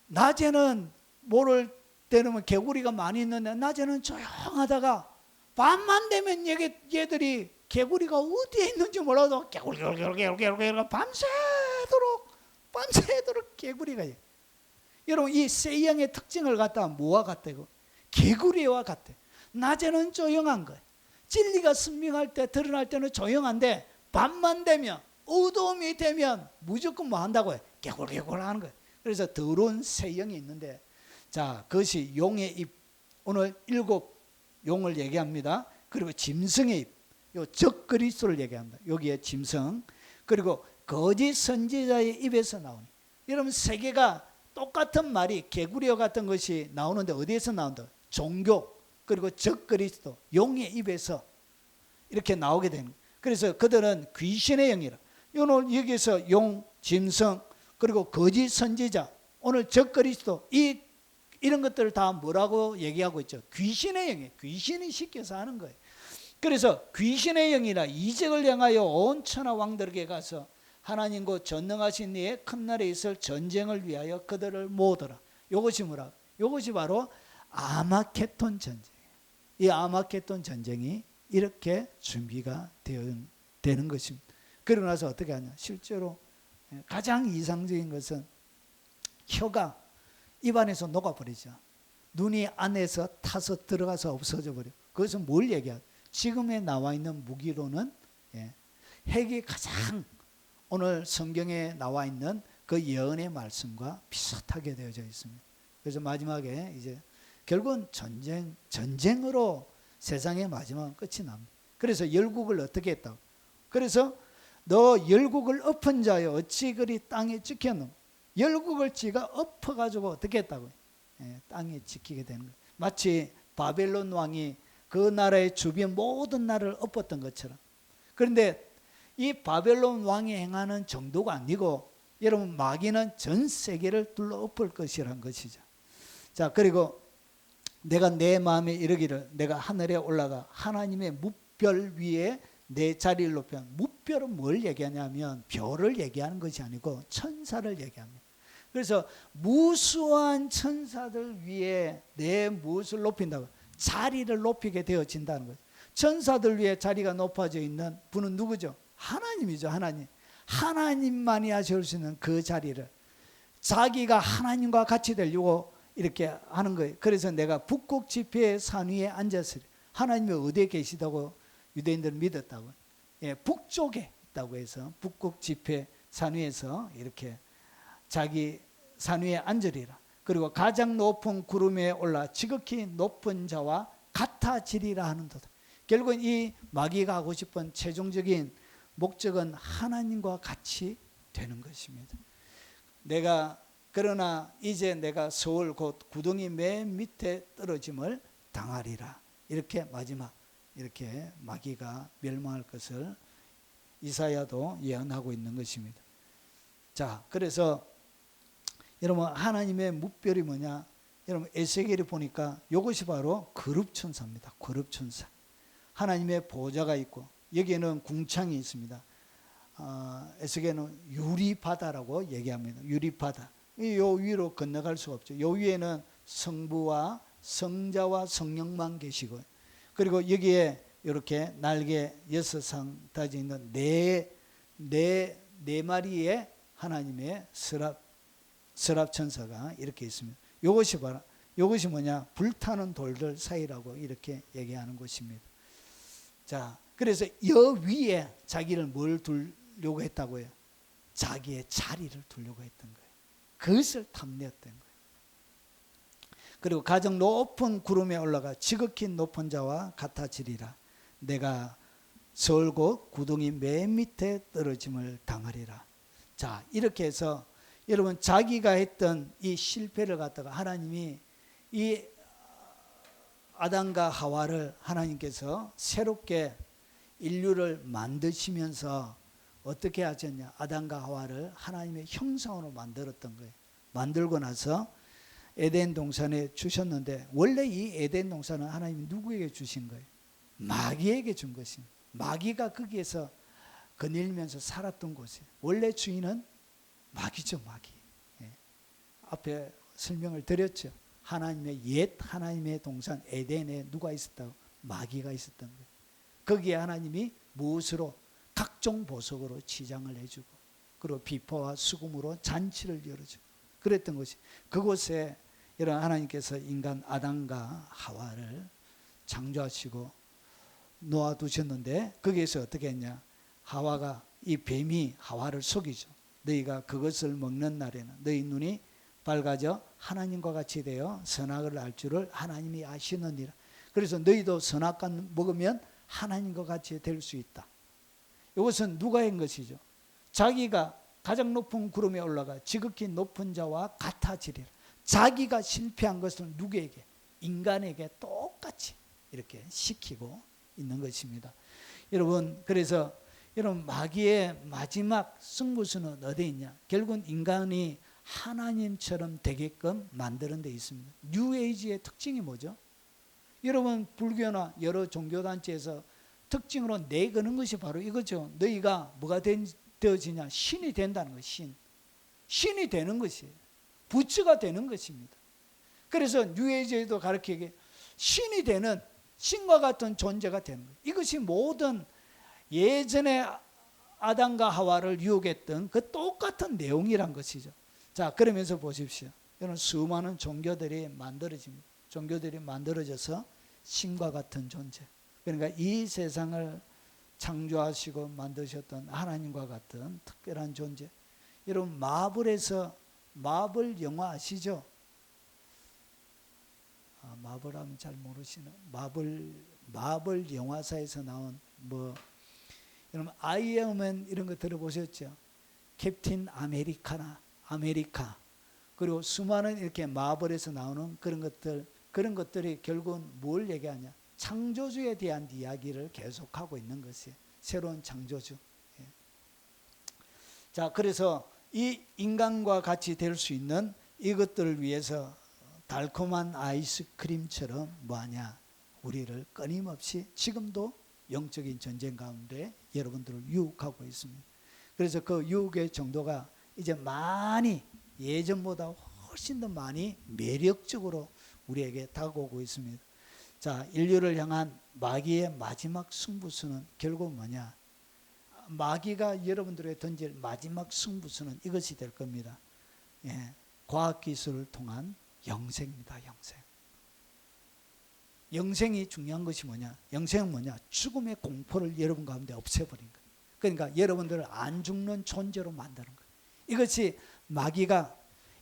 낮에는 모를 때는 개구리가 많이 있는데 낮에는 조용하다가 밤만 되면 얘들이 개구리가 어디에 있는지 몰라도 개구리 밤새도록 개구리가. 여러분 이 세형의 특징을 갖다 뭐와 같다고? 개구리와 같아. 낮에는 조용한 거예요. 진리가 선명할 때 드러날 때는 조용한데 밤만 되면 어두움이 되면 무조건 뭐 한다고요? 개굴개굴 하는 거예요. 그래서 더러운 새 영이 있는데, 자 그것이 용의 입. 오늘 7 용을 얘기합니다. 그리고 짐승의 입, 요 적그리스도를 얘기합니다. 여기에 짐승, 그리고 거짓 선지자의 입에서 나오니. 여러분 세 개가 똑같은 말이 개구리와 같은 것이 나오는데 어디에서 나온다? 종교, 그리고 적그리스도, 용의 입에서 이렇게 나오게 되는 거예요. 그래서 그들은 귀신의 영이라. 오늘 여기서 용, 짐승, 그리고 거짓 선지자, 오늘 적그리스도, 이런 것들을 다 뭐라고 얘기하고 있죠? 귀신의 영이에요. 귀신이 시켜서 하는 거예요. 그래서 귀신의 영이라 이적을 향하여 온 천하 왕들에게 가서 하나님과 전능하신 이의 큰 날에 있을 전쟁을 위하여 그들을 모으더라. 이것이 뭐라? 이것이 바로 아마겟돈 전쟁이에요. 이 아마겟돈 전쟁이 이렇게 준비가 되는 것입니다. 그러고 나서 어떻게 하냐? 실제로 가장 이상적인 것은 혀가 입안에서 녹아버리죠. 눈이 안에서 타서 들어가서 없어져 버려. 그것은 뭘 얘기하죠? 지금에 나와 있는 무기로는 핵이 가장 오늘 성경에 나와 있는 그 예언의 말씀과 비슷하게 되어져 있습니다. 그래서 마지막에 이제 결국은 전쟁으로 세상의 마지막은 끝이 납니다. 그래서 열국을 어떻게 했다고? 그래서 너 열국을 엎은 자여 어찌 그리 땅에 찍혔노? 열국을 지가 엎어가지고 어떻게 했다고요? 땅에 지키게 되는 거예요. 마치 바벨론 왕이 그 나라의 주변 모든 나라를 엎었던 것처럼. 그런데 이 바벨론 왕이 행하는 정도가 아니고 여러분 마귀는 전 세계를 둘러 엎을 것이라는 것이죠. 자, 그리고 내가 내 마음에 이르기를 내가 하늘에 올라가 하나님의 뭇별 위에 내 자리를 높여. 뭇별은 뭘 얘기하냐면 별을 얘기하는 것이 아니고 천사를 얘기합니다. 그래서 무수한 천사들 위에 내 무엇을 높인다고, 자리를 높이게 되어진다는 거죠. 천사들 위에 자리가 높아져 있는 분은 누구죠? 하나님이죠. 하나님. 하나님만이 하실 수 있는 그 자리를 자기가 하나님과 같이 되려고 이렇게 하는 거예요. 그래서 내가 북극 지폐의 산 위에 앉았으리. 하나님이 어디에 계시다고 유대인들은 믿었다고. 북쪽에 있다고 해서 북극 지폐 산 위에서 이렇게 자기 산 위에 앉으리라. 그리고 가장 높은 구름에 올라 지극히 높은 자와 같아지리라 하는도다. 결국은 이 마귀가 하고 싶은 최종적인 목적은 하나님과 같이 되는 것입니다. 그러나 이제 내가 서울 곧 구덩이 맨 밑에 떨어짐을 당하리라. 이렇게 마지막 이렇게 마귀가 멸망할 것을 이사야도 예언하고 있는 것입니다. 자, 그래서 여러분 하나님의 뭇별이 뭐냐? 여러분 에스겔이 보니까 이것이 바로 거룹천사입니다. 거룹천사. 하나님의 보좌가 있고 여기에는 궁창이 있습니다. 에스겔은 유리바다라고 얘기합니다. 유리바다. 요 위로 건너갈 수가 없죠. 요 위에는 성부와 성자와 성령만 계시고, 그리고 여기에 이렇게 날개 6상 다져 있는 네 마리의 하나님의 서랍 천사가 이렇게 있습니다. 이것이 뭐냐? 불타는 돌들 사이라고 이렇게 얘기하는 것입니다. 자, 그래서 여 위에 자기를 뭘 두려고 했다고요? 자기의 자리를 두려고 했던 거예요. 그것을 탐내었던 거예요. 그리고 가장 높은 구름에 올라가 지극히 높은 자와 같아지리라. 내가 서울 곧 구덩이 맨 밑에 떨어짐을 당하리라. 자, 이렇게 해서 여러분 자기가 했던 이 실패를 갖다가 하나님이 이 아담과 하와를 하나님께서 새롭게 인류를 만드시면서 어떻게 하셨냐? 아담과 하와를 하나님의 형상으로 만들었던 거예요. 만들고 나서 에덴 동산에 주셨는데, 원래 이 에덴 동산은 하나님이 누구에게 주신 거예요? 마귀에게 준 것입니다. 마귀가 거기에서 거닐면서 살았던 곳이에요. 원래 주인은 마귀죠, 마귀. 앞에 설명을 드렸죠. 옛 하나님의 동산 에덴에 누가 있었다고? 마귀가 있었던 거예요. 거기에 하나님이 무엇으로? 각종 보석으로 치장을 해주고, 그리고 비포와 수금으로 잔치를 열어주고 그랬던 것이, 그곳에 이런 하나님께서 인간 아담과 하와를 창조하시고 놓아두셨는데, 거기에서 어떻게 했냐? 하와가, 이 뱀이 하와를 속이죠. 너희가 그것을 먹는 날에는 너희 눈이 밝아져 하나님과 같이 되어 선악을 알 줄을 하나님이 아시느니라. 그래서 너희도 선악과 먹으면 하나님과 같이 될 수 있다. 이것은 누가 한 것이죠? 자기가 가장 높은 구름에 올라가 지극히 높은 자와 같아지리라. 자기가 실패한 것을 누구에게? 인간에게 똑같이 이렇게 시키고 있는 것입니다. 여러분, 그래서 여러분 마귀의 마지막 승부수는 어디에 있냐? 결국은 인간이 하나님처럼 되게끔 만드는 데 있습니다. 뉴에이지의 특징이 뭐죠? 여러분 불교나 여러 종교단체에서 특징으로 내거는 것이 바로 이거죠. 너희가 뭐가 되어지냐? 신이 된다는 것이에요. 신이 되는 것이에요. 부처가 되는 것입니다. 그래서 뉴에이지에도 가르치게 신이 되는, 신과 같은 존재가 되는 거예요. 이것이 모든 예전에 아담과 하와를 유혹했던 그 똑같은 내용이란 것이죠. 자, 그러면서 보십시오. 이런 수많은 종교들이 만들어집니다. 종교들이 만들어져서 신과 같은 존재. 그러니까 이 세상을 창조하시고 만드셨던 하나님과 같은 특별한 존재. 여러분 마블 영화 아시죠? 마블하면 잘 모르시는 마블 영화사에서 나온 뭐 여러분 아이언맨 이런 거 들어보셨죠? 캡틴 아메리카 그리고 수많은 이렇게 마블에서 나오는 그런 것들이 결국은 뭘 얘기하냐? 창조주에 대한 이야기를 계속하고 있는 것이에요. 새로운 창조주. 예. 자, 그래서 이 인간과 같이 될 수 있는 이것들을 위해서 달콤한 아이스크림처럼 뭐하냐? 우리를 끊임없이 지금도 영적인 전쟁 가운데 여러분들을 유혹하고 있습니다. 그래서 그 유혹의 정도가 이제 많이 예전보다 훨씬 더 많이 매력적으로 우리에게 다가오고 있습니다. 자, 인류를 향한 마귀의 마지막 승부수는 결국 뭐냐? 마귀가 여러분들에게 던질 마지막 승부수는 이것이 될 겁니다. 예, 과학기술을 통한 영생입니다. 영생이 중요한 것이 뭐냐? 영생은 뭐냐? 죽음의 공포를 여러분 가운데 없애버린 거예요. 그러니까 여러분들을 안 죽는 존재로 만드는 거예요. 이것이 마귀가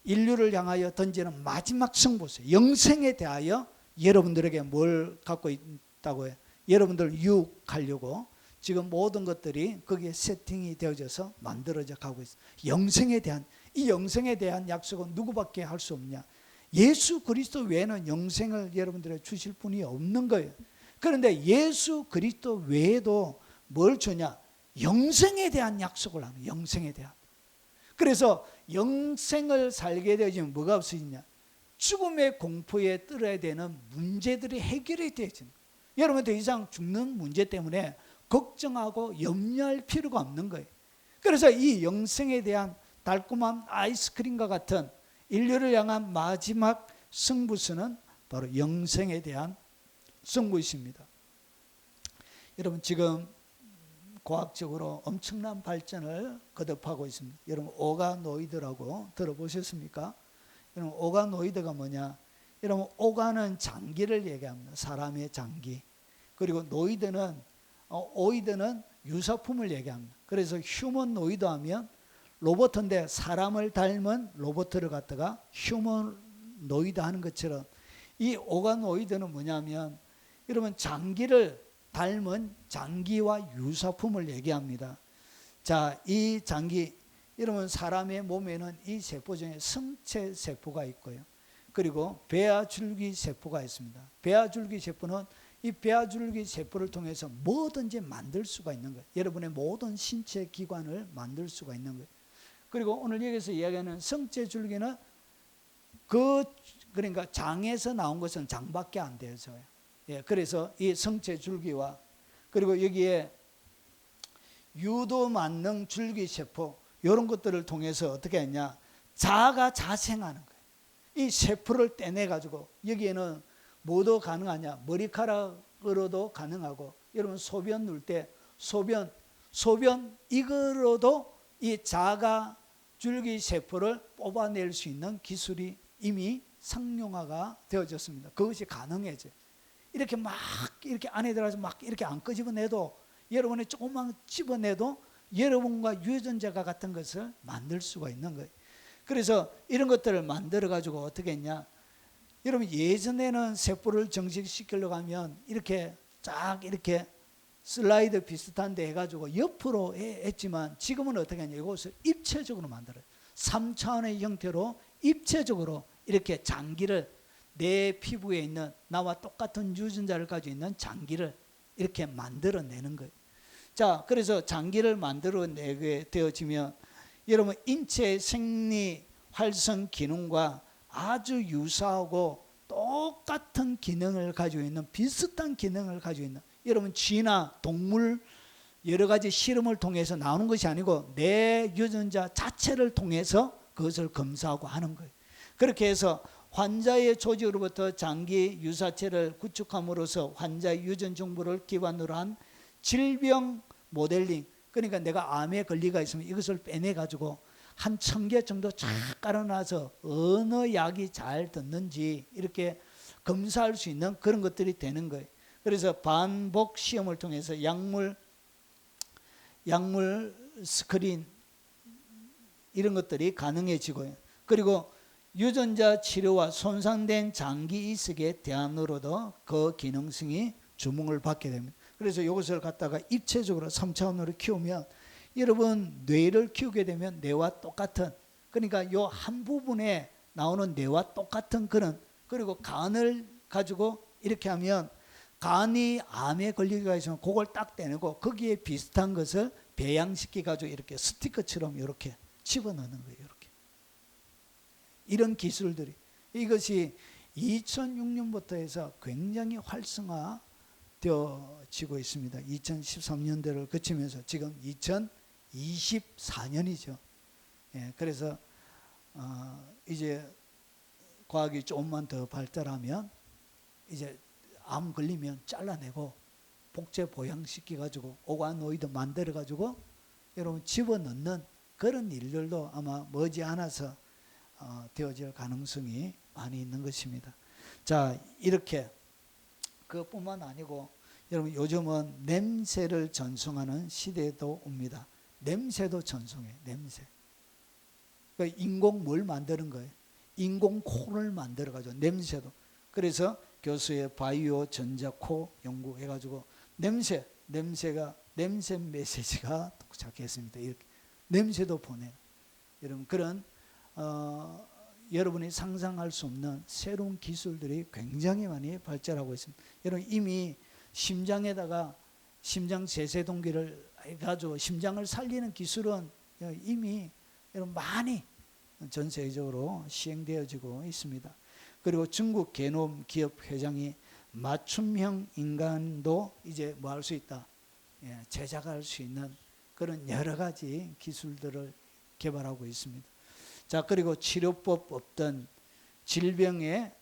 인류를 향하여 던지는 마지막 승부수예요. 영생에 대하여 여러분들에게 뭘 갖고 있다고 해요? 여러분들을 유혹하려고 지금 모든 것들이 거기에 세팅이 되어져서 만들어져 가고 있어요. 이 영생에 대한 약속은 누구밖에 할 수 없냐? 예수 그리스도 외에는 영생을 여러분들에게 주실 분이 없는 거예요. 그런데 예수 그리스도 외에도 뭘 주냐? 영생에 대한 약속을 하는 거예요. 영생에 대한. 그래서 영생을 살게 되어지면 뭐가 없어지냐? 죽음의 공포에 떨어야 되는 문제들이 해결이 되어지는 거예요. 여러분 더 이상 죽는 문제 때문에 걱정하고 염려할 필요가 없는 거예요. 그래서 이 영생에 대한 달콤한 아이스크림과 같은 인류를 향한 마지막 승부수는 바로 영생에 대한 승부수입니다. 여러분 지금 과학적으로 엄청난 발전을 거듭하고 있습니다. 여러분 오가노이드라고 들어보셨습니까? 여러분 오가노이드가 뭐냐? 여러분 오가는 장기를 얘기합니다. 사람의 장기. 그리고 오이드는 유사품을 얘기합니다. 그래서 휴머노이드 하면 로봇인데 사람을 닮은 로봇을 갖다가 휴머노이드 하는 것처럼 이 오가노이드는 뭐냐면 여러분 장기를 닮은 장기와 유사품을 얘기합니다. 자, 이 장기 여러분 사람의 몸에는 이 세포 중에 성체 세포가 있고요. 그리고 배아줄기 세포가 있습니다. 배아줄기 세포는 이 배아줄기 세포를 통해서 뭐든지 만들 수가 있는 거예요. 여러분의 모든 신체 기관을 만들 수가 있는 거예요. 그리고 오늘 여기서 이야기하는 성체 줄기는 그러니까 장에서 나온 것은 장밖에 안 되어져요. 예, 그래서 이 성체 줄기와 그리고 여기에 유도 만능 줄기 세포 이런 것들을 통해서 어떻게 했냐? 자가 자생하는 거예요. 이 세포를 떼내 가지고 여기에는 뭐도 가능하냐? 머리카락으로도 가능하고 여러분 소변 누울 때 소변 이거로도 이 자가 줄기 세포를 뽑아낼 수 있는 기술이 이미 상용화가 되어졌습니다. 그것이 가능해져. 이렇게 막 이렇게 안에 들어가서 막 이렇게 안 끄집어내도 여러분이 조금만 집어내도 여러분과 유전자가 같은 것을 만들 수가 있는 거예요. 그래서 이런 것들을 만들어 가지고 어떻게 했냐? 여러분 예전에는 세포를 정식시키려고 하면 이렇게 쫙 이렇게 슬라이드 비슷한 데 해가지고 옆으로 했지만 지금은 어떻게 하냐? 이것을 입체적으로 만들어요. 3차원의 형태로 입체적으로 이렇게 장기를 내 피부에 있는 나와 똑같은 유전자를 가지고 있는 장기를 이렇게 만들어내는 거예요. 자, 그래서 장기를 만들어내게 되어지면 여러분 인체의 생리 활성 기능과 아주 유사하고 똑같은 기능을 가지고 있는 비슷한 기능을 가지고 있는 여러분 쥐나 동물 여러 가지 실험을 통해서 나오는 것이 아니고 내 유전자 자체를 통해서 그것을 검사하고 하는 거예요. 그렇게 해서 환자의 조직으로부터 장기 유사체를 구축함으로써 환자의 유전 정보를 기반으로 한 질병 모델링, 그러니까 내가 암에 걸리가 있으면 이것을 빼내 가지고 한 1000개 정도 쫙 깔아놔서 어느 약이 잘 듣는지 이렇게 검사할 수 있는 그런 것들이 되는 거예요. 그래서 반복 시험을 통해서 약물 스크린 이런 것들이 가능해지고요. 그리고 유전자 치료와 손상된 장기 이식의 대안으로도 그 기능성이 주목을 받게 됩니다. 그래서 이것을 갖다가 입체적으로 3차원으로 키우면 여러분 뇌를 키우게 되면 뇌와 똑같은, 그러니까 요 한 부분에 나오는 뇌와 똑같은 그런, 그리고 간을 가지고 이렇게 하면 간이 암에 걸리기가 있으면 그걸 딱 떼내고 거기에 비슷한 것을 배양시켜 가지고 이렇게 스티커처럼 이렇게 집어넣는 거예요. 이렇게 이런 기술들이, 이것이 2006년부터 해서 굉장히 활성화되어지고 있습니다. 2013년대를 거치면서 지금 2024년이죠. 예, 그래서 이제 과학이 조금만 더 발달하면 이제 암 걸리면 잘라내고 복제 보양시켜 가지고 오가노이드 만들어 가지고 여러분 집어넣는 그런 일들도 아마 머지않아서 되어질 가능성이 많이 있는 것입니다. 자, 이렇게 그뿐만 아니고 여러분 요즘은 냄새를 전송하는 시대도 옵니다. 냄새도 전송해. 냄새. 그러니까 인공 뭘 만드는 거예요? 인공 코를 만들어 가지고 냄새도. 그래서 교수의 바이오 전자코 연구해가지고 냄새 메시지가 도착했습니다. 이렇게 냄새도 보내. 여러분 그런 여러분이 상상할 수 없는 새로운 기술들이 굉장히 많이 발전하고 있습니다. 여러분 이미 심장에다가 심장 제세동기를 해가지고 심장을 살리는 기술은 이미 여러분 많이 전 세계적으로 시행되어지고 있습니다. 그리고 중국 게놈 기업 회장이 맞춤형 인간도 이제 뭐 할 수 있다, 제작할 수 있는 그런 여러 가지 기술들을 개발하고 있습니다. 자, 그리고 치료법 없던 질병을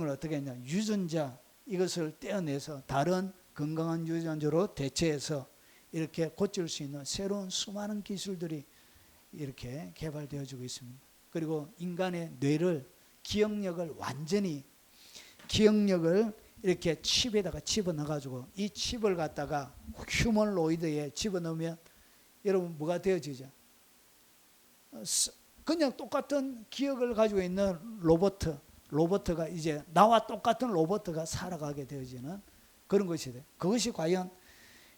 어떻게 했냐, 유전자 이것을 떼어내서 다른 건강한 유전자로 대체해서 이렇게 고칠 수 있는 새로운 수많은 기술들이 이렇게 개발되어지고 있습니다. 그리고 인간의 뇌를 기억력을 이렇게 칩에다가 집어넣어가지고 이 칩을 갖다가 휴머노이드에 집어넣으면 여러분 뭐가 되어지죠? 그냥 똑같은 기억을 가지고 있는 로버트가 이제 나와 똑같은 로버트가 살아가게 되어지는 그런 것이 돼요. 그것이 과연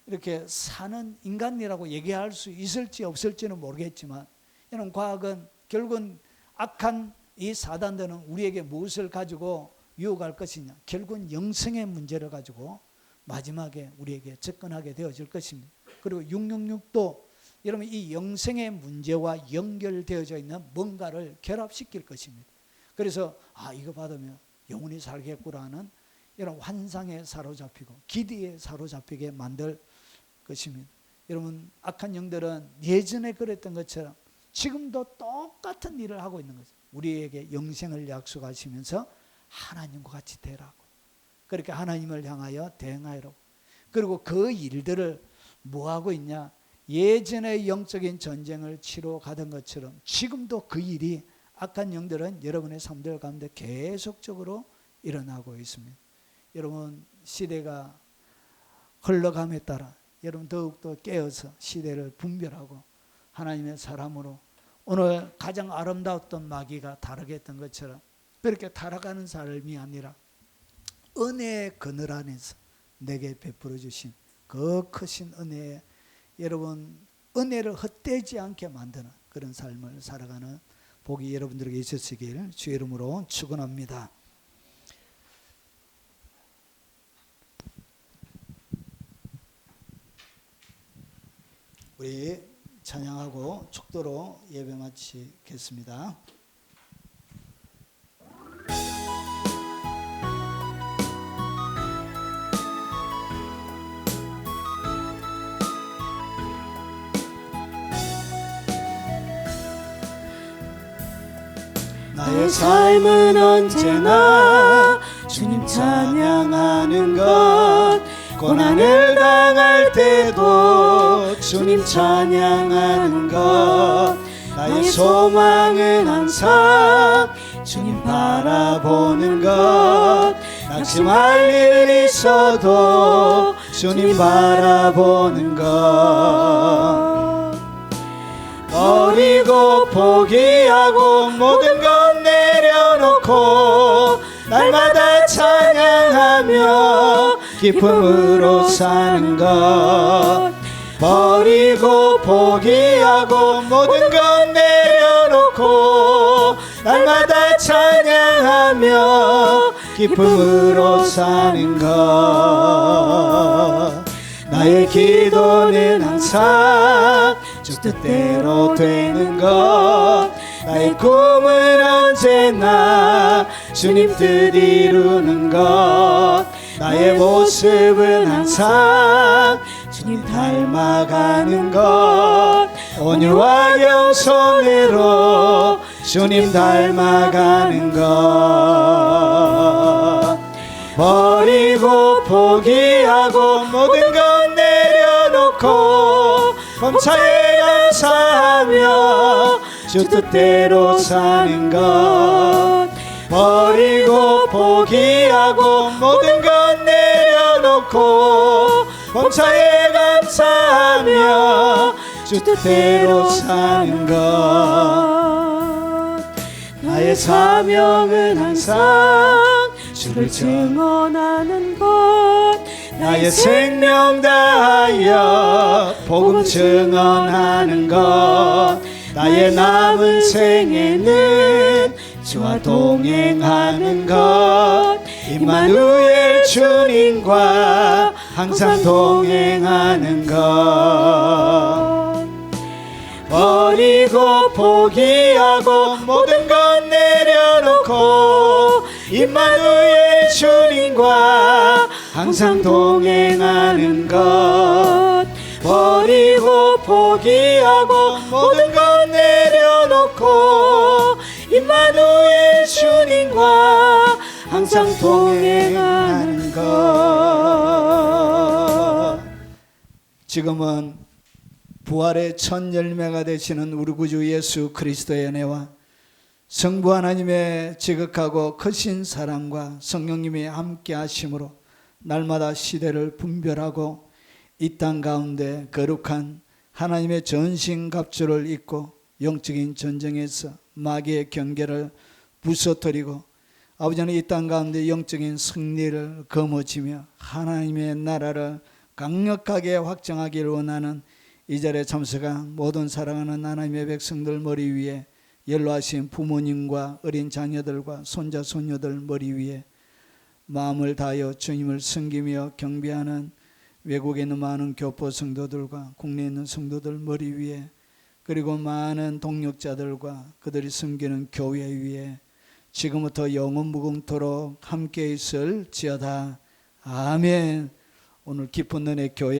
이렇게 사는 인간이라고 얘기할 수 있을지 없을지는 모르겠지만, 이런 과학은 결국은 악한 이 사단들은 우리에게 무엇을 가지고 유혹할 것이냐, 결국은 영생의 문제를 가지고 마지막에 우리에게 접근하게 되어질 것입니다. 그리고 666도 여러분 이 영생의 문제와 연결되어져 있는 뭔가를 결합시킬 것입니다. 그래서 이거 받으면 영원히 살겠구라는 이런 환상에 사로잡히고 기대에 사로잡히게 만들 것입니다. 여러분 악한 영들은 예전에 그랬던 것처럼 지금도 똑같은 일을 하고 있는 거죠. 우리에게 영생을 약속하시면서 하나님과 같이 되라고, 그렇게 하나님을 향하여 대응하라고. 그리고 그 일들을 뭐하고 있냐, 예전에 영적인 전쟁을 치러 가던 것처럼 지금도 그 일이 악한 영들은 여러분의 삶들 가운데 계속적으로 일어나고 있습니다. 여러분 시대가 흘러감에 따라 여러분 더욱더 깨어서 시대를 분별하고 하나님의 사람으로 오늘 가장 아름다웠던 마귀가 타락했던 것처럼 그렇게 타락하는 삶이 아니라 은혜의 그늘 안에서 내게 베풀어 주신 그 크신 은혜에 여러분 은혜를 헛되지 않게 만드는 그런 삶을 살아가는 복이 여러분들에게 있으시길 주의 이름으로 축원합니다. 우리 찬양하고 축도로 예배 마치겠습니다. 나의 삶은 언제나 주님 찬양하는 것, 고난을 당할 때도 주님 찬양하는 것, 나의 소망은 항상 주님 바라보는 것, 낙심할 일 있어도 주님 바라보는 것, 버리고 포기하고 모든 것 내려 감사하며 기쁨으로 사는 것, 버리고 포기하고 모든 것 내려놓고 날마다 찬양하며 기쁨으로 사는 것. 나의 기도는 항상 주 뜻대로 되는 것, 나의 꿈은 언제나 주님 뜻 이루는 것, 나의 모습은 항상 주님 닮아가는 것, 온유와 겸손으로 주님 닮아가는 것, 버리고 포기하고 모든 것 내려놓고 범사에 감사하며 주 뜻대로 사는 것, 버리고 포기하고 모든 것 내려놓고 범사에 감사하며 주 뜻대로 사는 것. 나의 사명은 항상 주를 증언하는 것, 나의 생명 다하여 복음 증언하는 것, 나의 남은 생에는 주와 동행하는 것, 임마누엘 주님과 항상 동행하는 것, 버리고 포기하고 모든 것 내려놓고 임마누엘 주님과 항상 동행하는 것, 버리고 포기하고 모든 것 내려놓고 임마누엘 주님과 항상 동행하는 것. 지금은 부활의 첫 열매가 되시는 우리 구주 예수 그리스도의 은혜와 성부 하나님의 지극하고 크신 사랑과 성령님의 함께 하심으로 날마다 시대를 분별하고 이 땅 가운데 거룩한 하나님의 전신갑주를 입고 영적인 전쟁에서 마귀의 경계를 부서뜨리고 아버지는 이 땅 가운데 영적인 승리를 거머쥐며 하나님의 나라를 강력하게 확정하기를 원하는 이 자리에 참석한 모든 사랑하는 하나님의 백성들 머리 위에, 연로하신 부모님과 어린 자녀들과 손자 손녀들 머리 위에 마음을 다하여 주님을 섬기며 경배하는 외국에 있는 많은 교포 성도들과 국내에 있는 성도들 머리 위에, 그리고 많은 동역자들과 그들이 섬기는 교회 위에 지금부터 영원 무궁토록 함께 있을지어다. 아멘. 오늘 깊은 은혜 교회